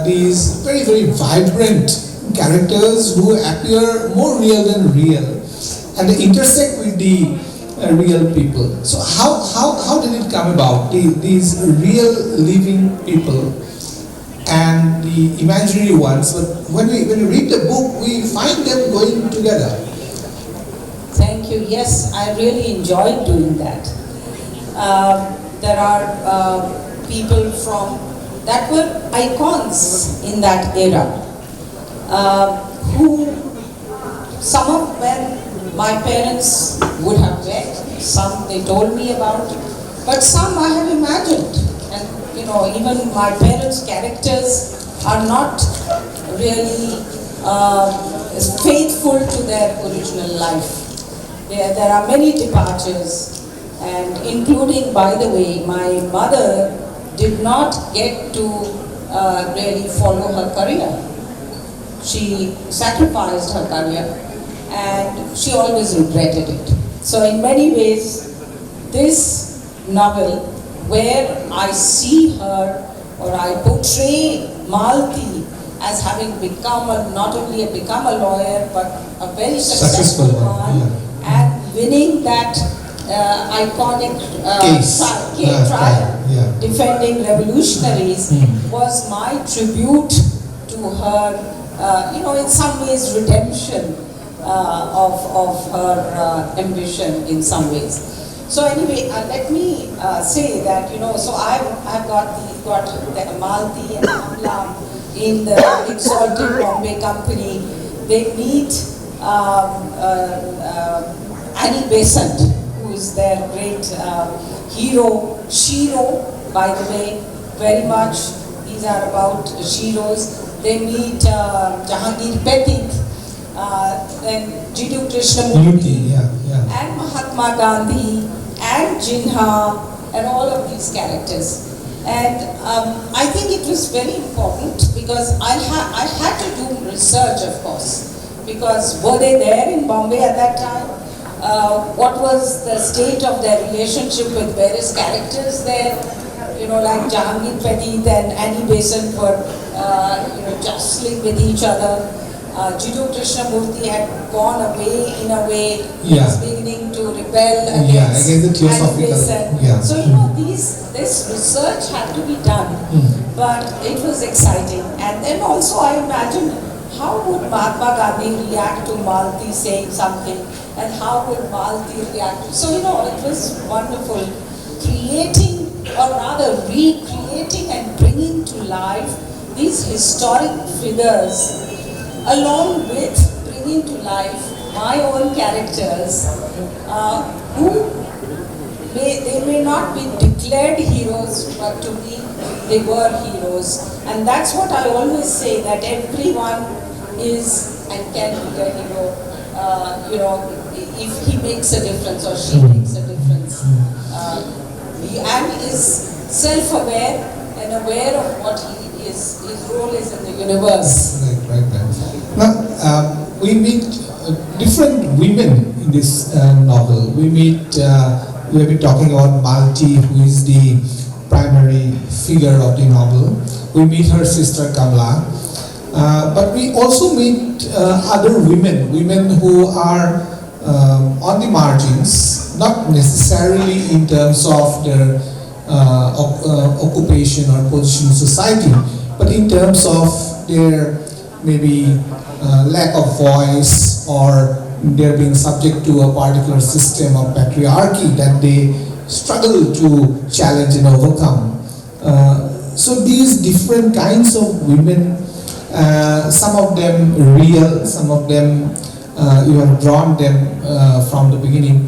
these very, very vibrant characters who appear more real than real, and they intersect with the real people. So how did it come about, these real living people and the imaginary ones? But when we read the book, we find them going together. Thank you. Yes, I really enjoyed doing that. There are people that were icons in that era, who some of them my parents would have read, some they told me about, but some I have imagined. And even my parents' characters are not really faithful to their original life. There are many departures, and including, by the way, my mother did not get to really follow her career. She sacrificed her career and she always regretted it. So in many ways, this novel, where I see her, or I portray Malti as having not only become a lawyer, but a very successful one, and winning that iconic trial, defending revolutionaries, was my tribute to her, in some ways redemption of her ambition in some ways. So anyway, let me say that, so I've got the Malti and Amla in the Exalted Bombay Company. They meet Annie Besant, who is their great hero, Shiro, by the way, very much. These are about Shiros. They meet Jahangir Petik, then Jiddu Krishnamurti, and Mahatma Gandhi, and Jinha, and all of these characters. And I think it was very important because I had to do research, of course, because were they there in Bombay at that time? What was the state of their relationship with various characters there? You know, like Jahangir Petit and Annie Besant were, jostling with each other. Jiddu Krishnamurti had gone away in a way. He was beginning to rebel against the Annie Besant. So, this research had to be done, but it was exciting. And then also I imagined how would Mahatma Gandhi react to Malti saying something, and how would Malti react to, so it was wonderful creating, or rather recreating and bringing to life these historic figures, along with bringing to life my own characters, who they may not be declared heroes, but to me they were heroes. And that's what I always say, that everyone is and can be a hero, if he makes a difference or she makes a difference. And is self-aware and aware of what his role is in the universe. Right. Now, we meet different women in this novel. We have been talking about Malti, who is the primary figure of the novel. We meet her sister Kamla. But we also meet other women who are on the margins, not necessarily in terms of their occupation or position in society, but in terms of their maybe lack of voice, or they're being subject to a particular system of patriarchy that they struggle to challenge and overcome. So these different kinds of women, some of them real, some of them you have drawn them from the beginning.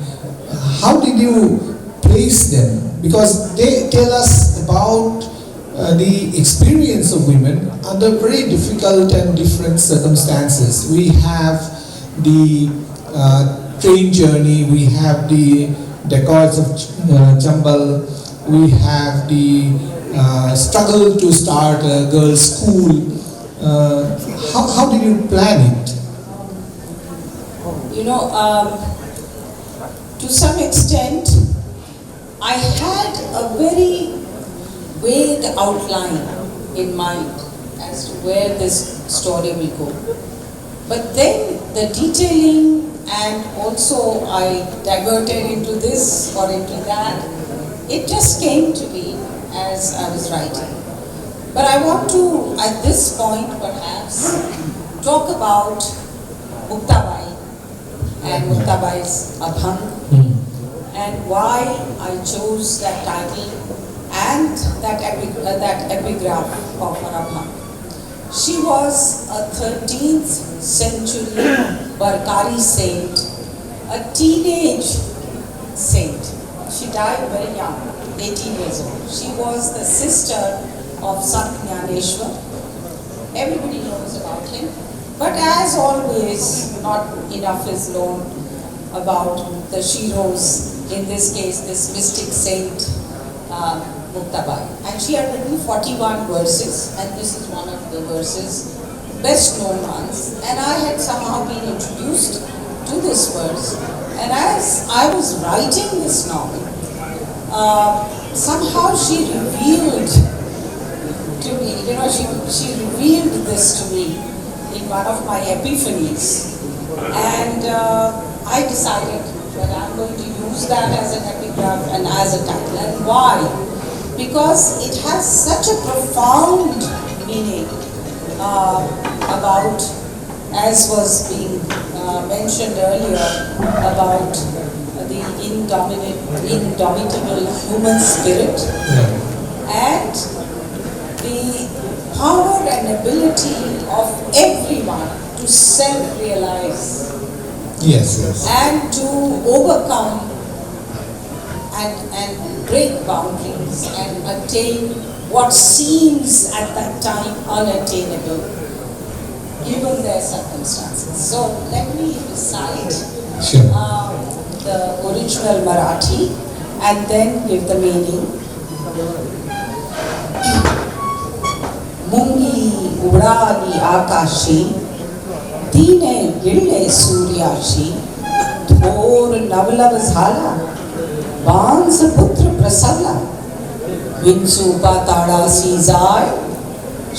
How did you place them? Because they tell us about the experience of women under very difficult and different circumstances. We have the train journey, we have the dacoits of Chambal, we have the struggle to start a girls' school. How did you plan it? To some extent, I had a very vague outline in mind as to where this story will go. But then the detailing, and also I diverted into this or into that, it just came to me as I was writing. But I want to, at this point perhaps, talk about Muktabai and Muktabai's Abhang, and why I chose that title and that epigraph of her Abhang. She was a 13th century Barkari saint, a teenage saint. She died very young, 18 years old. She was the sister of Sant Jnaneshwar. Everybody knows about him. But as always, not enough is known about the Shiros, in this case, this mystic saint Muktabai. And she had written 41 verses, and this is one of the verses, best known ones. And I had somehow been introduced to this verse. And as I was writing this novel, somehow she revealed to me, she revealed this to me in one of my epiphanies. And I decided that I'm going to use that as an epigraph and as a title. And why? Because it has such a profound meaning about, as was being mentioned earlier, about the indomitable human spirit, and the power and ability of everyone to self-realize Yes, yes. and to overcome and break boundaries and attain what seems at that time unattainable given their circumstances. So let me recite Sure. the original Marathi and then give the meaning. मुंगी उडाली आकाशी, तिने गिळले सूर्याशी, थोर नवलव झाला, बांज पुत्र प्रसवला, विंचू पाताळासी जाय,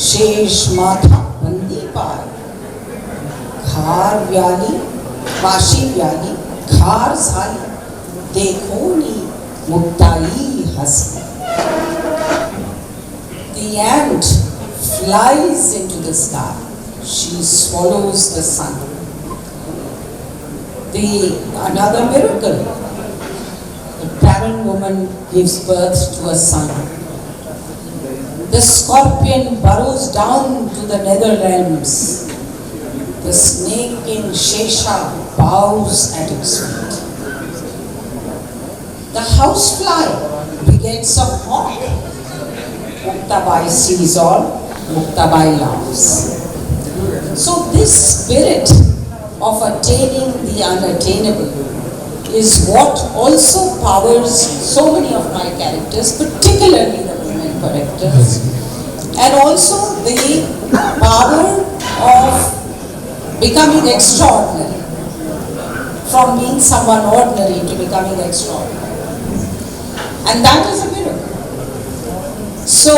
शेष माथा बंदी पाय, घार व्याली, वाशी व्याली, घार झाली, देखोनी मुक्ताई हसली. The ant flies into the sky. She swallows the sun. Another miracle. The barren woman gives birth to a son. The scorpion burrows down to the nether realms. The snake king Shesha bows at its feet. The housefly begets a hawk. Muktabai sees all, Muktabai laughs. So this spirit of attaining the unattainable is what also powers so many of my characters, particularly the women characters, and also the power of becoming extraordinary, from being someone ordinary to becoming extraordinary. And that is a miracle. So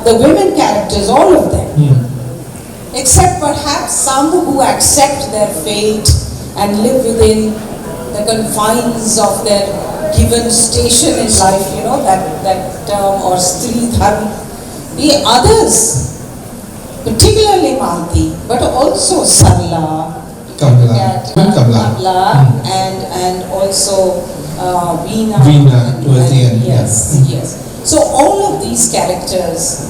the women characters, all of them, except perhaps some who accept their fate and live within the confines of their given station in life, you know, that term, or stri dharma. The others, particularly Malti, but also Sarla, Kamla, and also Veena towards the end. Yes, yes. So all of these characters,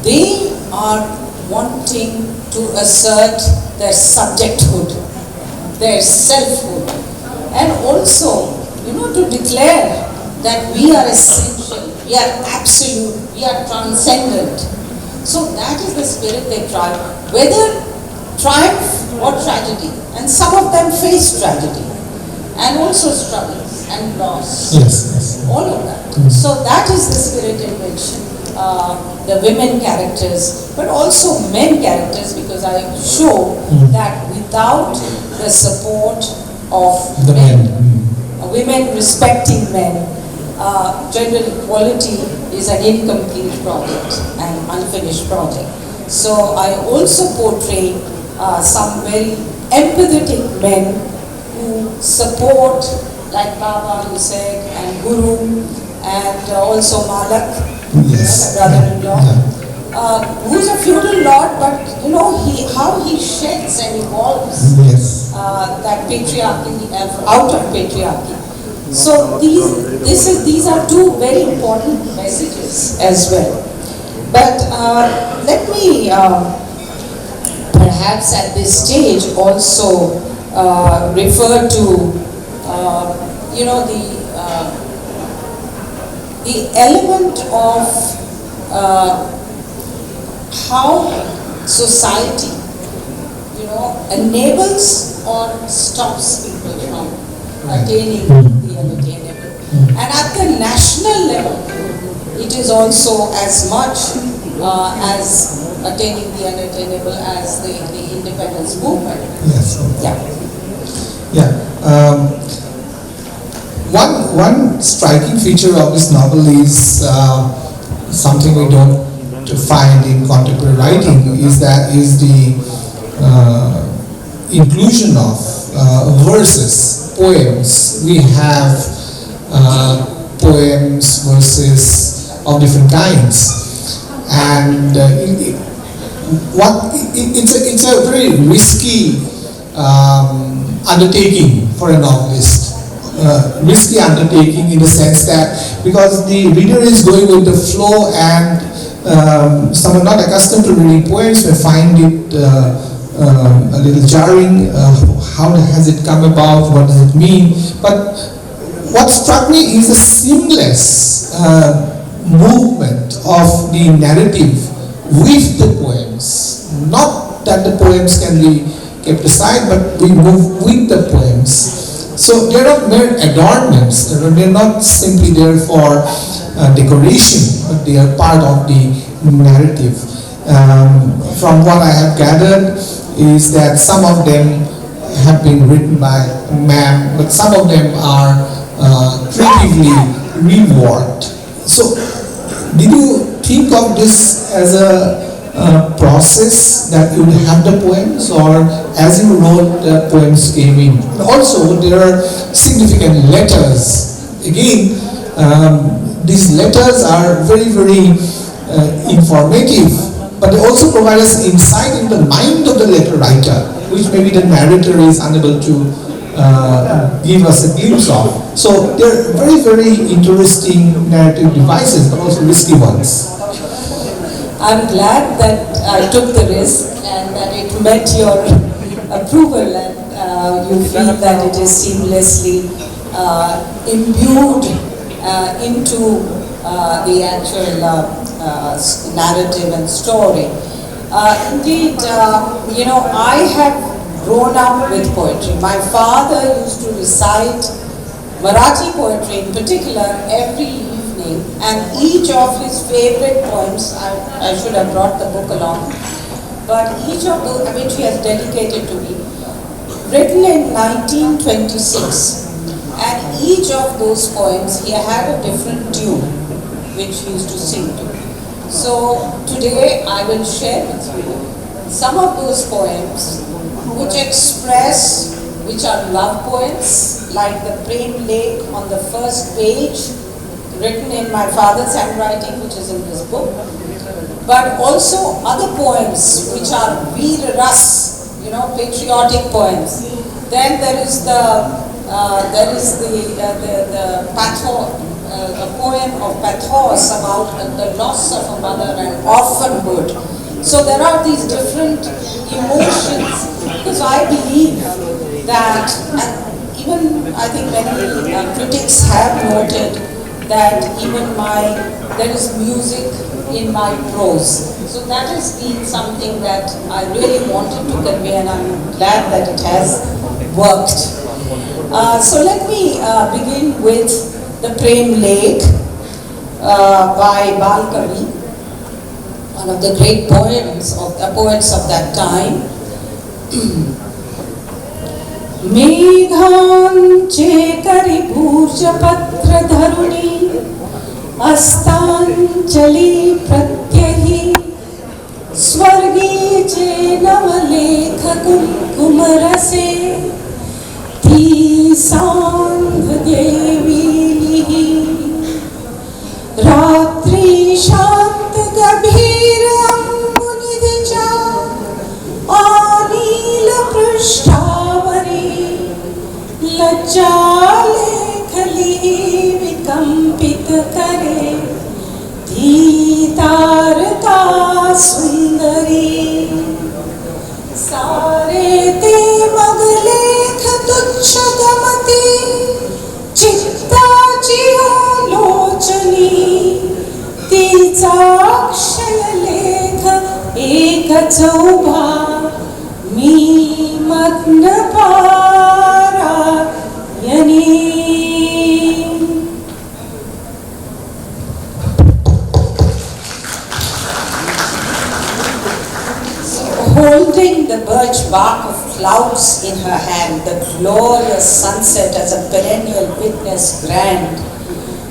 they are wanting to assert their subjecthood, their selfhood, and also, you know, to declare that we are essential, we are absolute, we are transcendent. So that is the spirit they try, whether triumph or tragedy. And some of them face tragedy and also struggles and loss. Yes. All of that. So that is the spirit in which the women characters, but also men characters, because I show that without the support of The men. Women respecting men, gender equality is an incomplete project, an unfinished project. So I also portray some very empathetic men who support, like Baba Hussain and Guru, and also Malak, Yes. brother-in-law, who's a feudal lord, but you know how he sheds and evolves Yes. that patriarchy out of patriarchy. So these are two very important messages as well. But let me perhaps at this stage also refer to you know the element of how society, you know, enables or stops people from attaining the unattainable. And at the national level, it is also as much as attaining the unattainable as the independence movement. Yes. Yeah. One striking feature of this novel is something we don't find in contemporary writing, is the inclusion of verses, poems. We have poems, verses of different kinds, and it's a very risky undertaking for a novelist. Risky undertaking in the sense that because the reader is going with the flow, and someone not accustomed to reading poems may find it a little jarring. How has it come about? What does it mean? But what struck me is a seamless movement of the narrative with the poems. Not that the poems can be kept aside, but we move with the poems. So they're not mere adornments. They're not simply there for decoration, but they are part of the narrative. From what I have gathered is that some of them have been written by man, but some of them are creatively reworked. So did you think of this as a process that you would have the poems, or as you wrote the poems came in? And also there are significant letters. Again, these letters are very, very informative, but they also provide us insight in the mind of the letter writer, which maybe the narrator is unable to give us a glimpse of. So they're very, very interesting narrative devices, but also risky ones. I'm glad that I took the risk and that it met your approval, and you feel that it is seamlessly imbued into the actual narrative and story. Indeed, I have grown up with poetry. My father used to recite Marathi poetry in particular every evening, and each of his favorite poems, I should have brought the book along, but each of those, which he has dedicated to me, written in 1926, and each of those poems he had a different tune which he used to sing to. So today I will share with you some of those poems which are love poems, like the Prem Lake on the first page, written in my father's handwriting, which is in this book, but also other poems which are Veer Ras, patriotic poems. Then there is the a poem of pathos about the loss of a mother and orphanhood. So there are these different emotions, because I believe that, and even I think many critics have noted that even there is music in my prose. So that has been something that I really wanted to convey, and I'm glad that it has worked. So let me begin with the Prem Lake by Balkavi, one of the great poets of that time. मेघांचे करि भूर्जपत्र धरुणी अस्तांचली प्रत्यहि स्वर्गीचे नवलेख कुमकुमरसे ती सांग देवीलिहि रात्रि शांत गभीर अंबुनिधिचा अनील पृष्ठावरी लज्जालेखली विकंपित करे ती तारका सुंदरी सारे ते मग लेख तुच्छ गमती चित्ताची आलोचनी तिचा अक्षय लेख एकच उभा मी मग्न पारायणी. Holding the birch bark of clouds in her hand, the glorious sunset as a perennial witness grand,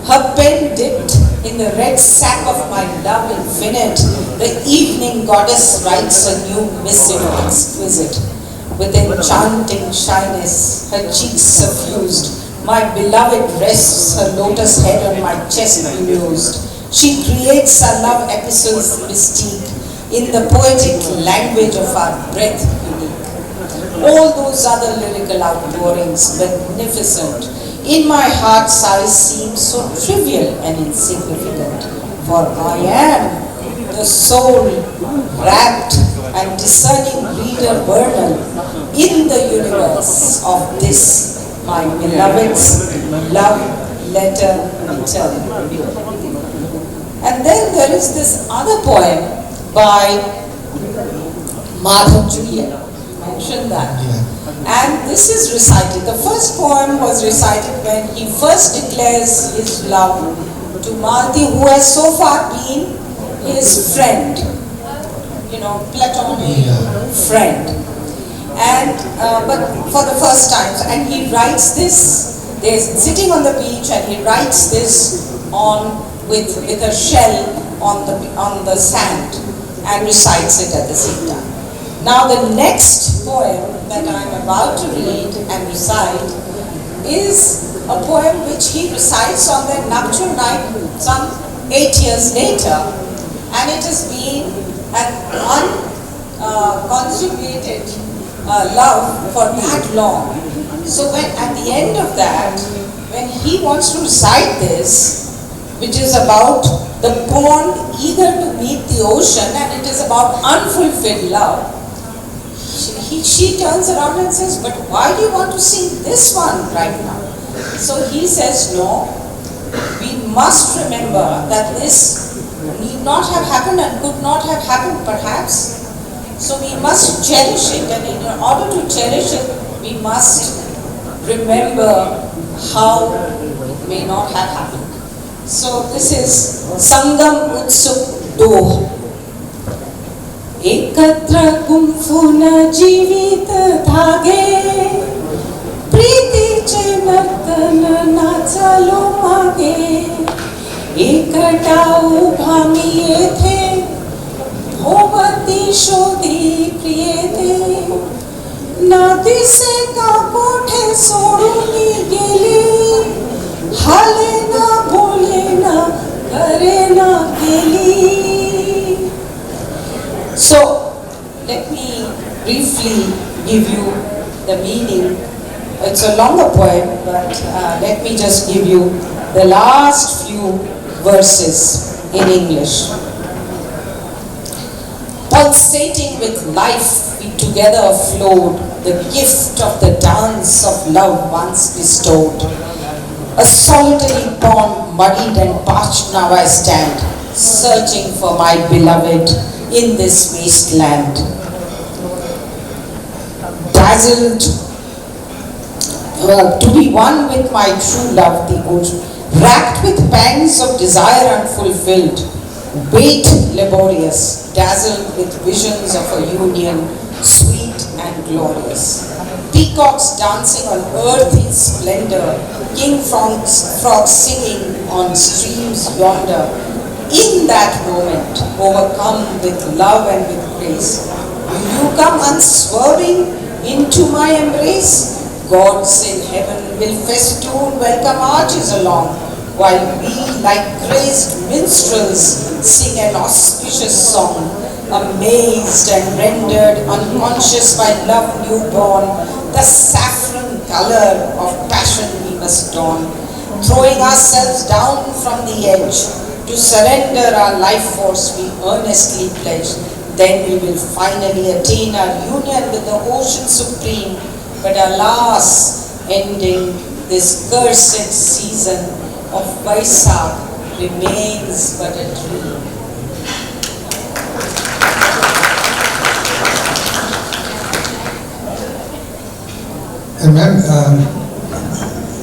her pen dipped in the red sack of my love infinite, the evening goddess writes a new missive exquisite. With enchanting shyness, her cheeks suffused, my beloved rests her lotus head on my chest bemused. She creates our love epistles mystique, in the poetic language of our breath unique. All those other lyrical outpourings, magnificent, in my heart's eyes seem so trivial and insignificant, for I am the soul wrapped and discerning reader Vernon in the universe of this, my beloved's love letter eternal. And then there is this other poem by Madhav Julian, mentioned that. And this is recited. The first poem was recited when he first declares his love to Malati, who has so far been his friend, platonic friend. And but for the first time, and he writes this. They're sitting on the beach, and he writes this with a shell on the sand, and recites it at the same time. Now the next poem that I'm about to read and recite is a poem which he recites on their nuptial night some 8 years later, and it has been an unconsummated love for that long. So when at the end of that, when he wants to recite this, which is about the pond eager to meet the ocean, and it is about unfulfilled love, she turns around and says, but why do you want to sing this one right now? So he says, no, we must remember that this need not have happened and could not have happened perhaps. So we must cherish it, and in order to cherish it, we must remember how it may not have happened. So this is Sangam Utsuk Doh. एकत्र गुंफून जीवित धागे प्रीतीचे नर्तन नाचलो मागे एकटा उभा मी येथे भोवती शोधी प्रियते ना दिसे का कोठे सोडून गेली हाले ना बोले ना करे ना गेली. So, let me briefly give you the meaning. It's a longer poem, but let me just give you the last few verses in English. Pulsating with life, we together flowed, the gift of the dance of love once bestowed. A solitary pond, muddied and parched, now I stand, searching for my beloved in this wasteland. Dazzled to be one with my true love, the ocean, racked with pangs of desire unfulfilled, wait laborious, dazzled with visions of a union sweet and glorious. Peacocks dancing on earth in splendor, king frogs singing on streams yonder. In that moment, overcome with love and with grace, will you come unswerving into my embrace? Gods in heaven will festoon welcome arches along, while we, like crazed minstrels, sing an auspicious song, amazed and rendered unconscious by love newborn, the saffron color of passion we must don, throwing ourselves down from the edge, to surrender our life force we earnestly pledge. Then we will finally attain our union with the ocean supreme. But alas, ending this cursed season of Vaisakh remains but a dream. And ma'am,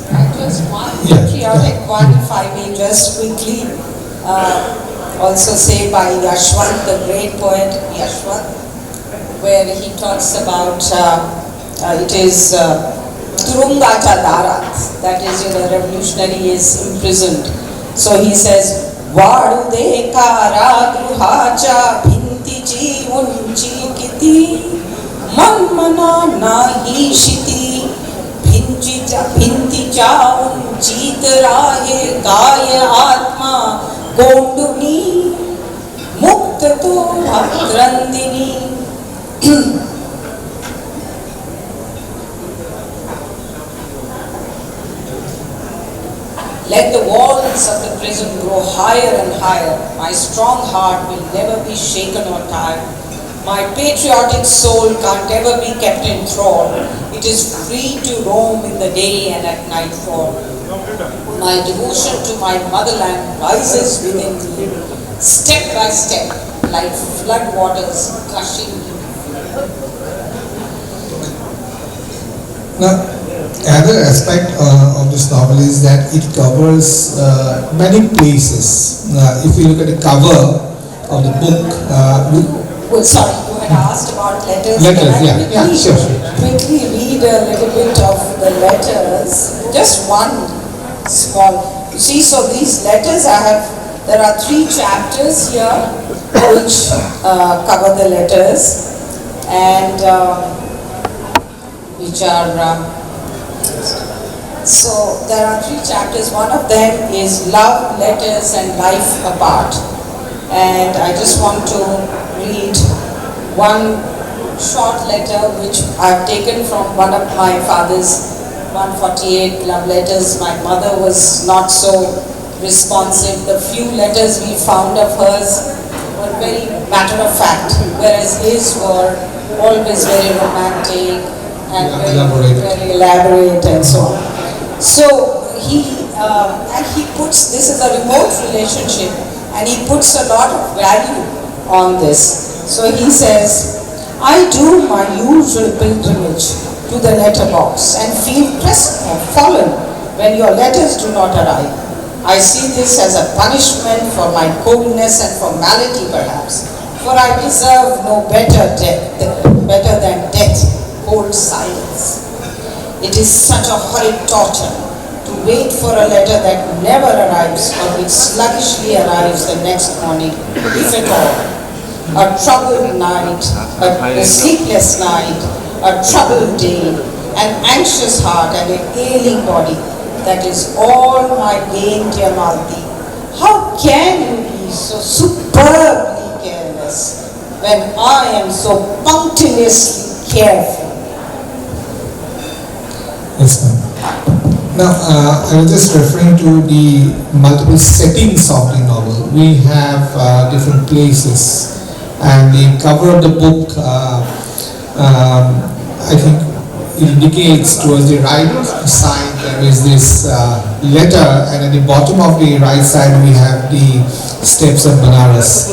That was one patriotic one, if I may just quickly also say by Yashwant, the great poet Yashwant, where he talks about it is Turungacha Darat, that is, revolutionary is imprisoned. So he says, Vadu de kara gruhacha bhinti unchi kiti manmana nahi shiti bhinti cha unchit rahe kaya atma Gonduni Muktato Bhakrandini. Let the walls of the prison grow higher and higher. My strong heart will never be shaken or tired. My patriotic soul can't ever be kept in thrall. It is free to roam in the day and at nightfall. My devotion to my motherland rises within me, step by step, like flood waters gushing in. Now, another aspect of this novel is that it covers many places. If you look at the cover of the book, Well, sorry, you had asked about letters. Letters, Can I yeah, sure. quickly read a little bit of the letters? Just one small. You see, so these letters there are 3 chapters here which cover the letters, and which are, so there are 3 chapters. One of them is Love, Letters and Life Apart. And I just want to read one short letter which I've taken from one of my father's 148 love letters. My mother was not so responsive. The few letters we found of hers were very matter of fact, whereas his were always very romantic and very elaborate and so on. So he puts, this is a remote relationship, and he puts a lot of value on this. So he says, I do my usual pilgrimage to the letterbox and feel crestfallen when your letters do not arrive. I see this as a punishment for my coldness and formality perhaps, for I deserve no better than death, cold silence. It is such a horrid torture to wait for a letter that never arrives or which sluggishly arrives the next morning, if at all. A troubled night, a sleepless night, a troubled day, an anxious heart and an ailing body. That is all my gain, dear Malti. How can you be so superbly careless when I am so punctiliously careful? Yes, ma'am. Now, I was just referring to the multiple settings of the novel. We have different places, and the cover of the book, I think, indicates towards the right side there is this letter, and at the bottom of the right side we have the steps of Banaras.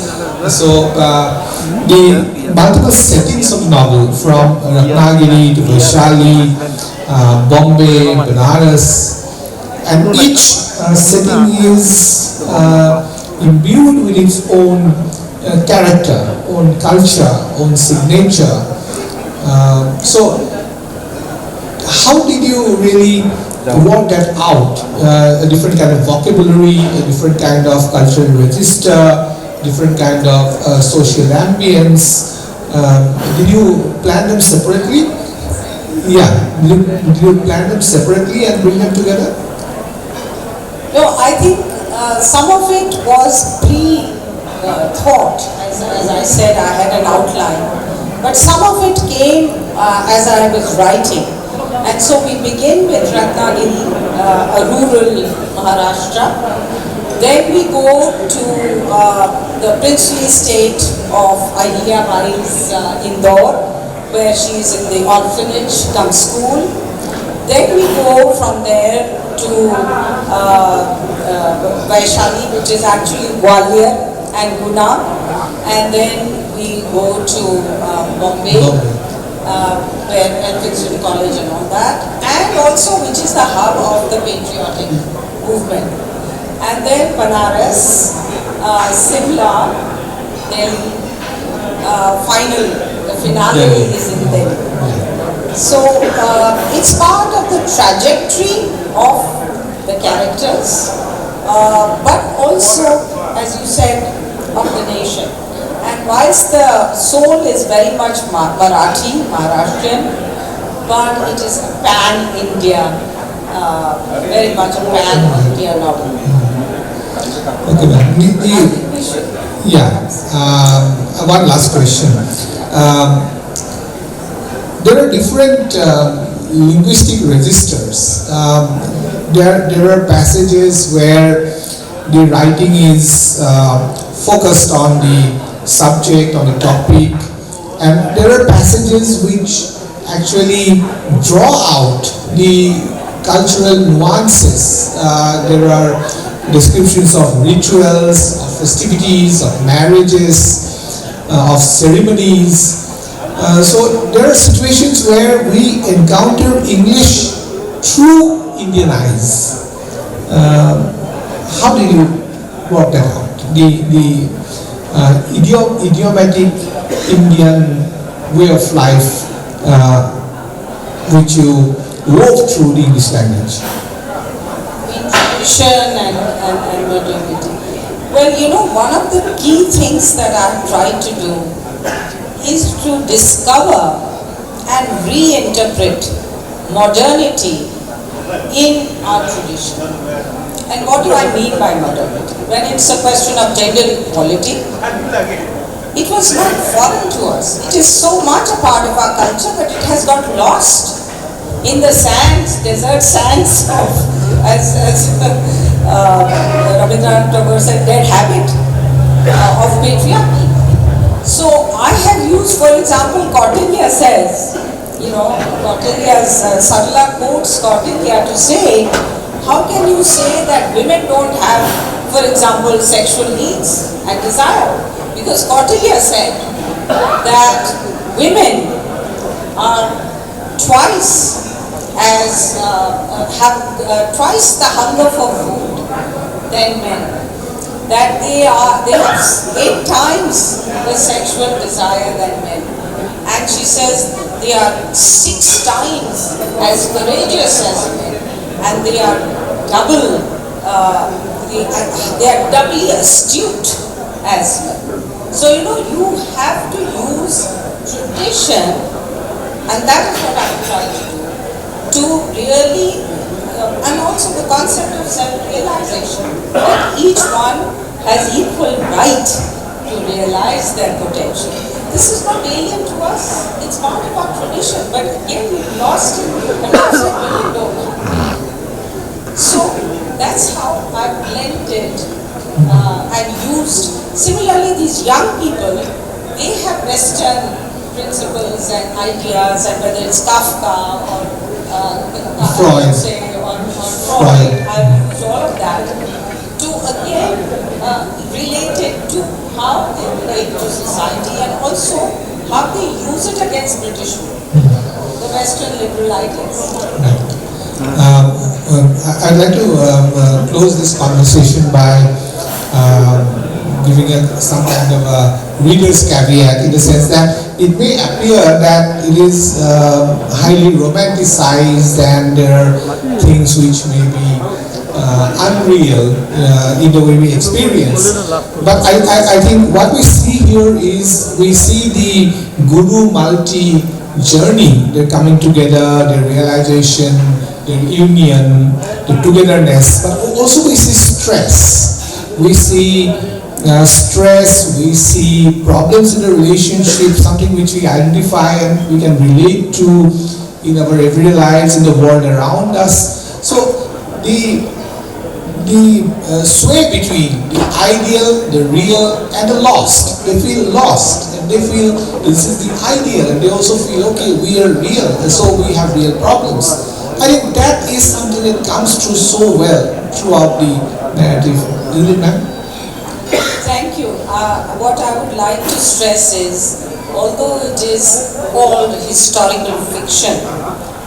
So the multiple settings of the novel, from Ratnagiri to Vaishali, Bombay, Banaras, and each setting is imbued with its own character, own culture, own signature. So how did you really work that out? A different kind of vocabulary, a different kind of cultural register, different kind of social ambience. Did you plan them separately? Yeah. Did you plan them separately and bring them together? No, I think some of it was pre-thought. As I said, I had an outline. But some of it came as I was writing. And so we begin with Ratnagiri, a rural Maharashtra. Then we go to the princely state of Ahilya's Indore, where she is in the orphanage cum school. Then we go from there to Vaishali, which is actually Gwalior and Guna. And then we go to Bombay, where Elphinstone College and all that, and also which is the hub of the patriotic movement. And then Banaras, Simla, Delhi, the finale is in Delhi. So it's part of the trajectory of the characters, but also, as you said, of the nation. And whilst the soul is very much Marathi, Maharashtrian, but it is a pan-India, very much a pan-India novel. Okay, ma'am. One last question. There are different linguistic registers. There are passages where the writing is focused on the subject, on the topic, And there are passages which actually draw out the cultural nuances. There are descriptions of rituals, of festivities, of marriages, of ceremonies. So there are situations where we encounter English through Indian eyes. How do you work that out? The idiomatic Indian way of life which you wove through the English language. Tradition and modernity. Well, one of the key things that I've tried to do is to discover and reinterpret modernity in our tradition. And what do I mean by modernity? When it's a question of gender equality, it was not foreign to us. It is so much a part of our culture, but it has got lost in the sands, desert sands of, as Rabindranath Tagore said, dead habit of patriarchy. So I have used, for example, Kautilya says, Kautilya's Sarla quotes Kautilya to say, how can you say that women don't have, for example, sexual needs and desire? Because Kautilya said that women are twice have twice the hunger for food than men. That they have 8 times the sexual desire than men. And she says they are 6 times as courageous as men. And they are doubly astute as well. So you have to use tradition, and that is what I'm trying to do, to really, and also the concept of self-realization, that each one has equal right to realize their potential. This is not alien to us, it's part of our tradition, but again we've lost it, and that's what we don't know. So that's how I've blended and used. Similarly, these young people, they have Western principles and ideas, and whether it's Kafka or Freud. or Freud, I've used all of that to again relate it to how they relate to society and also how they use it against British rule, the Western liberal ideas. I'd like to close this conversation by giving some kind of a reader's caveat, in the sense that it may appear that it is highly romanticized and there are things which may be unreal in the way we experience. But I think what we see here is, we see the Guru Malti journey, their coming together, their realization, their union, the togetherness, but also we see stress. We see stress, we see problems in the relationship, something which we identify and we can relate to in our everyday lives, in the world around us. So the sway between the ideal, the real, and the lost. They feel lost, and they feel this is the ideal, and they also feel, okay, we are real, and so we have real problems. I think that is something that comes through so well throughout the narrative. Isn't it, ma'am? Thank you. What I would like to stress is, although it is called historical fiction,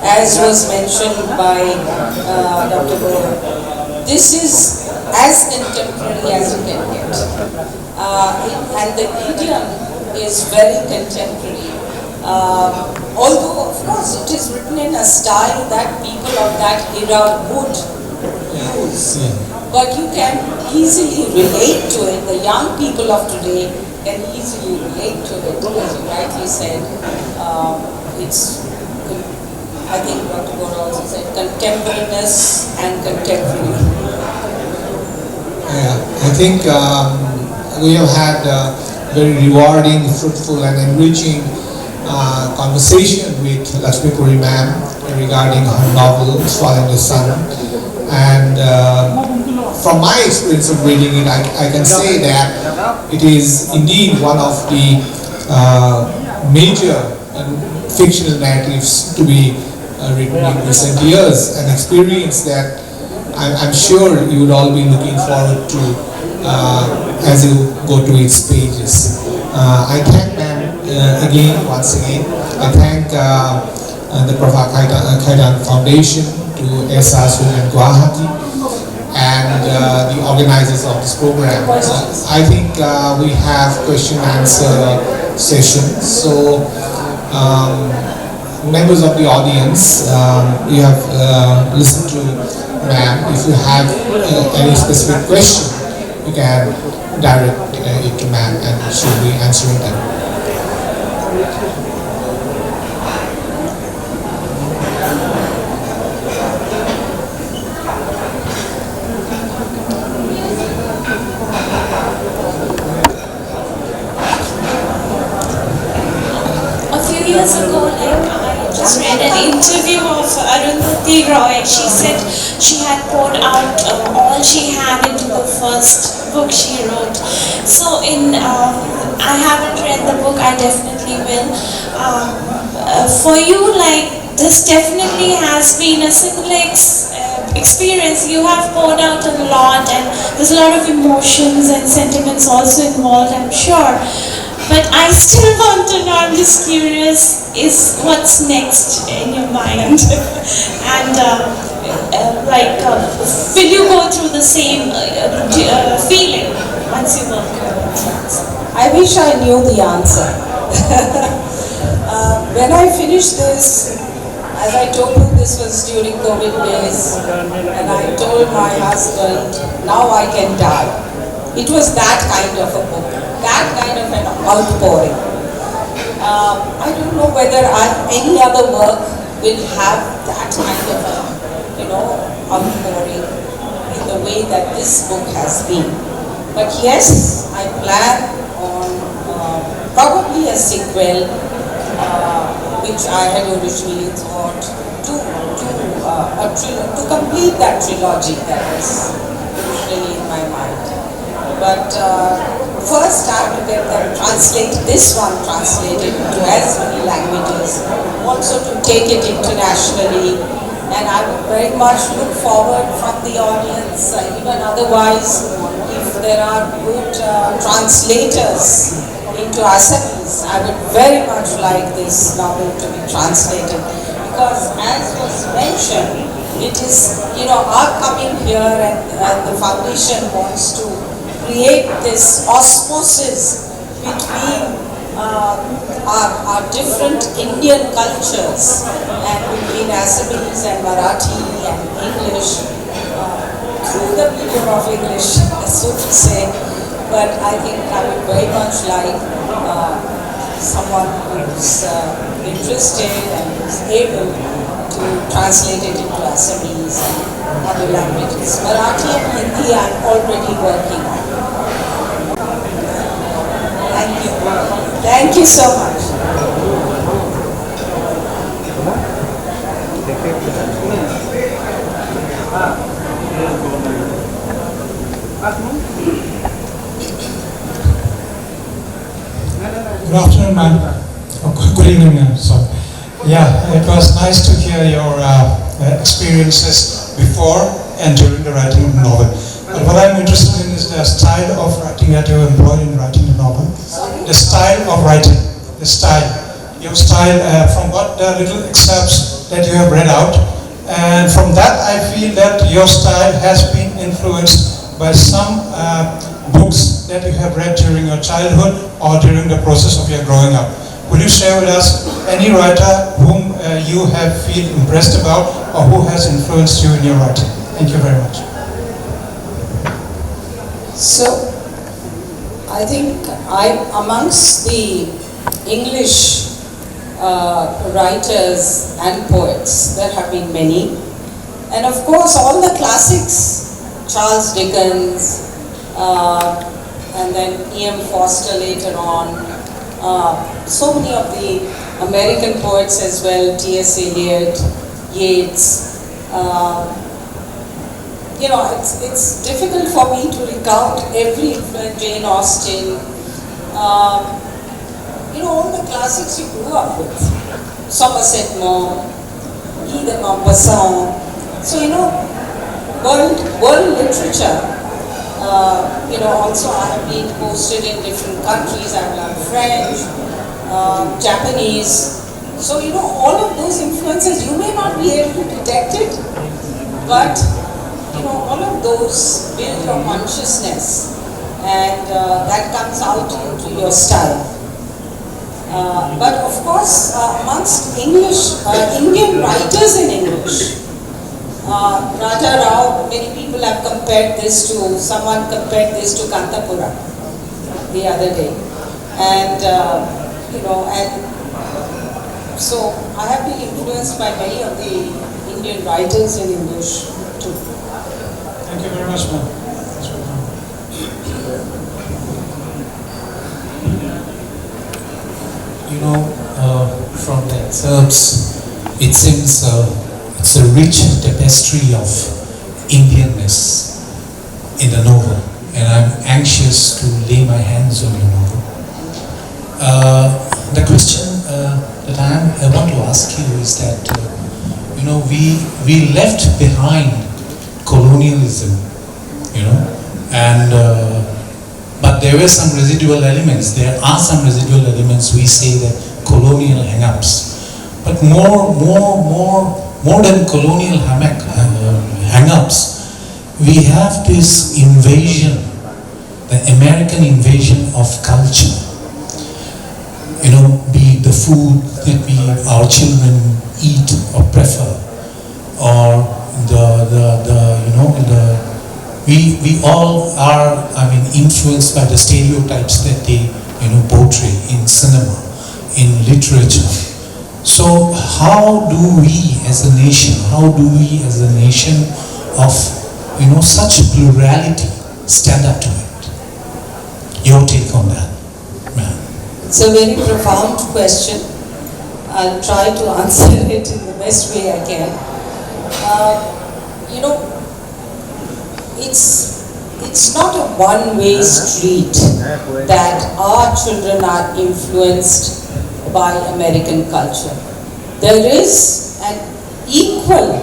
as was mentioned by Dr. Gore, this is as contemporary as you can get. And the idiom is very contemporary. Although, of course, it is written in a style that people of that era would use. But you can easily relate to it. The young people of today can easily relate to it. As you rightly said, it's, I think Dr. Gore also said, contemporaneous and contemporary. Yeah, I think we have had a very rewarding, fruitful and enriching conversation with Lakshmi Puri ma'am regarding her novel, Swallowing the Sun. And from my experience of reading it, I can say that it is indeed one of the major fictional narratives to be written in recent years, an experience that I'm sure you would all be looking forward to as you go to its pages. I thank ma'am once again. I thank the Khaitan Foundation, to Ehsaas Women Guwahati, and the organizers of this program. I think we have question and answer session. So members of the audience, you have listened to ma'am. If you have any specific question, you can direct it to ma'am and she'll be answering them. Years ago, I just read an interview of Arundhati Roy. She said she had poured out all she had into the first book she wrote. So I haven't read the book, I definitely will. For you, like, this definitely has been a similar experience. You have poured out a lot and there's a lot of emotions and sentiments also involved, I'm sure. But I still want to know, I'm just curious, is what's next in your mind? And will you go through the same feeling once you work? I wish I knew the answer. When I finished this, as I told you, this was during COVID days, and I told my husband, now I can die. It was that kind of a book, that kind of an outpouring. I don't know whether any other work will have that kind of a, outpouring in the way that this book has been. But yes, I plan on probably a sequel, which I had originally thought to complete that trilogy that was originally in my mind. But first I have to get them translated, this one translated into as many languages, also to take it internationally. And I would very much look forward from the audience, even otherwise, if there are good translators into Assamese, I would very much like this novel to be translated. Because as was mentioned, it is, our coming here and the foundation wants to create this osmosis between our different Indian cultures and between Assamese and Marathi and English through the medium of English, so to say. But I think I would very much like someone who's interested and is able to translate it into Assamese and other languages. Marathi and Hindi I'm already working on. Thank you. Thank you so much. Good afternoon, ma'am. Oh, good evening, ma'am. Sorry. Yeah, it was nice to hear your experiences before and during the writing of the novel. But what I'm interested in is the style of writing that you employed in writing the novel. The style of writing, the style. Your style, from what the little excerpts that you have read out, and from that I feel that your style has been influenced by some books that you have read during your childhood or during the process of your growing up. Will you share with us any writer whom you have feel impressed about or who has influenced you in your writing? Thank you very much. So, I think amongst the English writers and poets, there have been many. And of course, all the classics, Charles Dickens, and then E.M. Forster later on, so many of the American poets as well, T.S. Eliot, Yeats. It's difficult for me to recount every influence, Jane Austen. all the classics you grew up with. Somerset Maugham, Guy de Maupassant. So, world literature, also I have been posted in different countries. I've learned French, Japanese. So, all of those influences, you may not be able to detect it, but, all of those build your consciousness, and that comes out into your style. But of course, amongst Indian writers in English, Raja Rao, many people have someone compared this to Kantapura the other day. And, so I have been influenced by many of the Indian writers in English too. Thank you very much, ma'am. That's very kind. From the excerpts, it seems it's a rich tapestry of Indianness in the novel, and I'm anxious to lay my hands on your novel. The question that I want to ask you is that, we left behind colonialism, and but there were some residual elements. There are some residual elements. We say that colonial hang-ups, but more than colonial hang-ups, we have this invasion, the American invasion of culture. Be it the food that our children eat or prefer, or we all are, influenced by the stereotypes that they, portray in cinema, in literature. So how do we as a nation of, such plurality stand up to it? Your take on that, ma'am? It's a very profound question. I'll try to answer it in the best way I can. It's not a one-way street that our children are influenced by American culture. There is an equal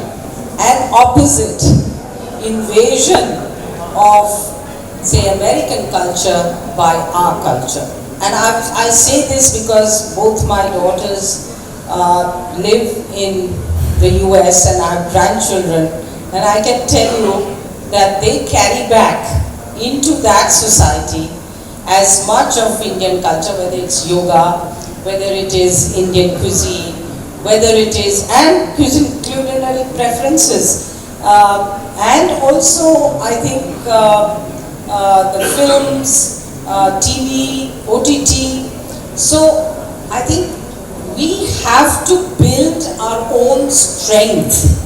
and opposite invasion of, say, American culture by our culture. And I say this because both my daughters live in the US and I have grandchildren, and I can tell you that they carry back into that society as much of Indian culture, whether it's yoga, whether it is Indian cuisine, whether it is, and culinary preferences, and also I think the films, TV, OTT. So I think we have to build our own strength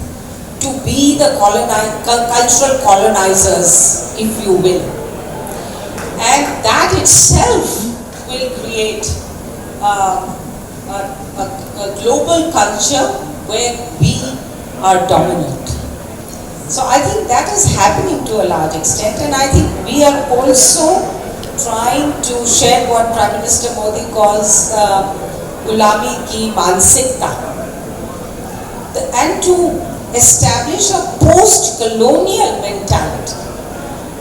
to be the cultural colonizers, if you will. And that itself will create a global culture where we are dominant. So I think that is happening to a large extent, and I think we are also trying to share what Prime Minister Modi calls Gulami ki Mansikta, and to establish a post-colonial mentality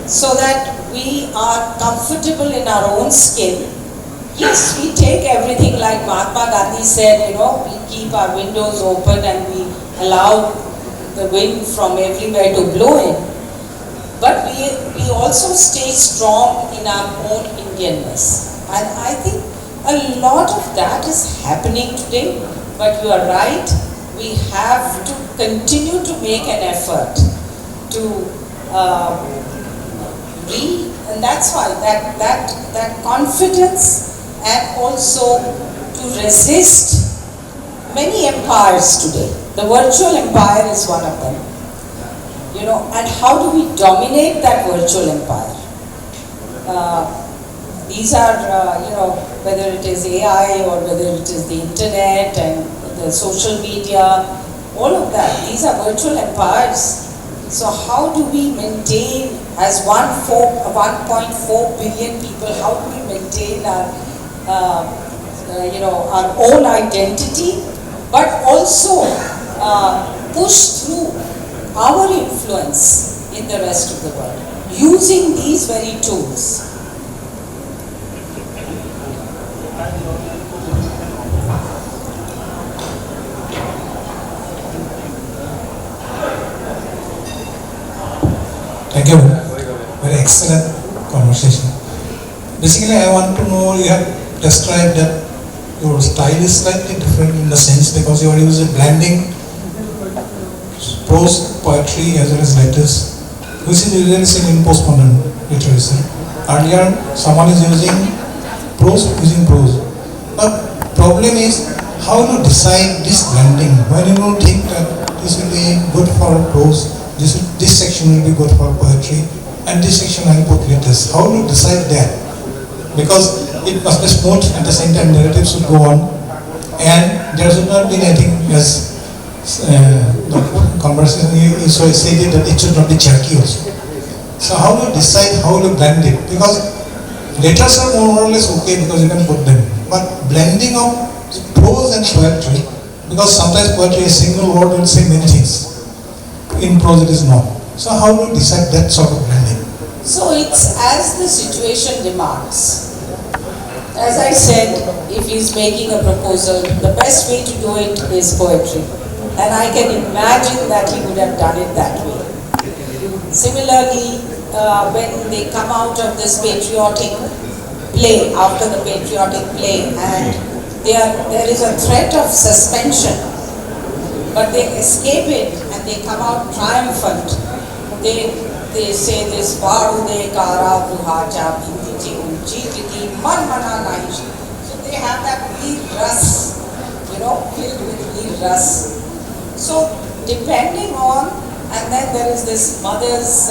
so that we are comfortable in our own skin. Yes, we take everything like Mahatma Gandhi said, we keep our windows open and we allow the wind from everywhere to blow in. But we also stay strong in our own Indianness. And I think a lot of that is happening today, but you are right, we have to continue to make an effort to and that's why that confidence, and also to resist many empires today. The virtual empire is one of them. And how do we dominate that virtual empire? These are, whether it is AI or whether it is the internet and the social media, all of that, these are virtual empires. So how do we maintain, as 1.4 billion people, how do we maintain our our own identity, but also push through our influence in the rest of the world using these very tools. Thank you. Very excellent conversation. Basically, I want to know, you have described that your style is slightly different in the sense because you are using blending prose, poetry as well as letters, which is usually seen in postmodern literature. Earlier, someone is using prose. But problem is how to decide this blending. When you think that this will be good for prose, this section will be good for poetry, and this section I will put letters. How to decide that? Because it must be smooth, at the same time narrative should go on, and there should not be anything as the conversation you said that it should not be jerky also. So how to decide how to blend it? Because letters are more or less okay because you can put them, but blending of prose and poetry, because sometimes poetry is single word will say many things. In prose it is not. So how to decide that sort of blending? So it's as the situation demands. As I said, if he's making a proposal, the best way to do it is poetry. And I can imagine that he would have done it that way. Similarly, when they come out of this patriotic play, after the patriotic play, and there is a threat of suspension, but they escape it and they come out triumphant. They say this Varude Kara Guwahati Bindi Unchi Man Mana Nahi. So they have that veer ras, filled with veer ras. So depending on, and then there is this mother's,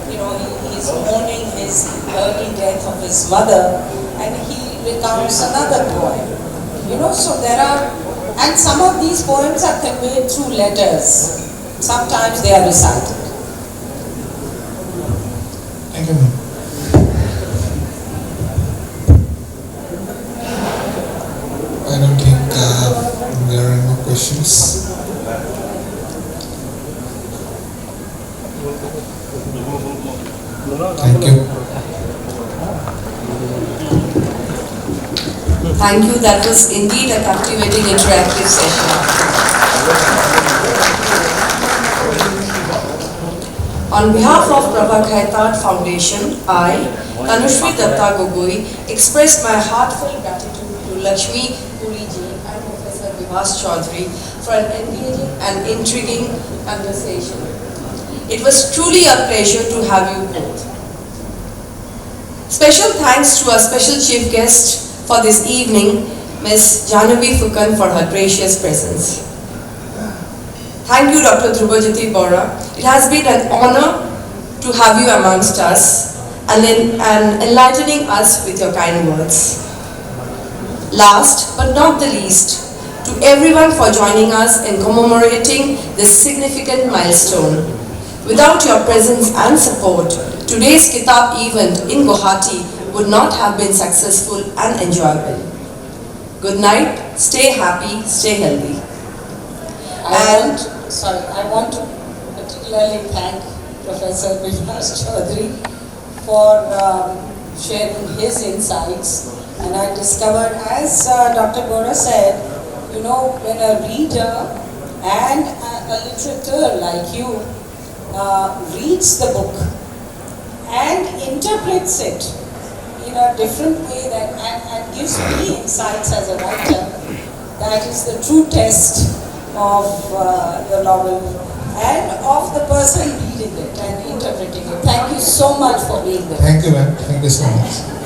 he's mourning his early death of his mother, and he recounts another poem. So there are, and some of these poems are conveyed through letters. Sometimes they are recited. Thank you, ma'am. I don't think there are any more questions. Thank you. Thank you. That was indeed a captivating interactive session. On behalf of Prabha Kitaab Foundation, I, Tanushri Datta Gogoi, express my heartfelt gratitude to Lakshmi, Puri ji and Professor Murdeshwar for an engaging and intriguing conversation. It was truly a pleasure to have you both. Special thanks to our special chief guest for this evening, Ms. Jahnavi Fukan, for her gracious presence. Thank you, Dr. Dhrubajyoti Bora. It has been an honor to have you amongst us and enlightening us with your kind words. Last but not the least, to everyone for joining us in commemorating this significant milestone. Without your presence and support, today's Kitaab event in Guwahati would not have been successful and enjoyable. Good night, stay happy, stay healthy. I want to particularly thank Professor Murdeshwar for sharing his insights. And I discovered, as Dr. Bora said, when a reader and a literateur like you reads the book and interprets it in a different way and gives me insights as a writer, that is the true test of the novel and of the person reading it and interpreting it. Thank you so much for being there. Thank you, ma'am. Thank you so much.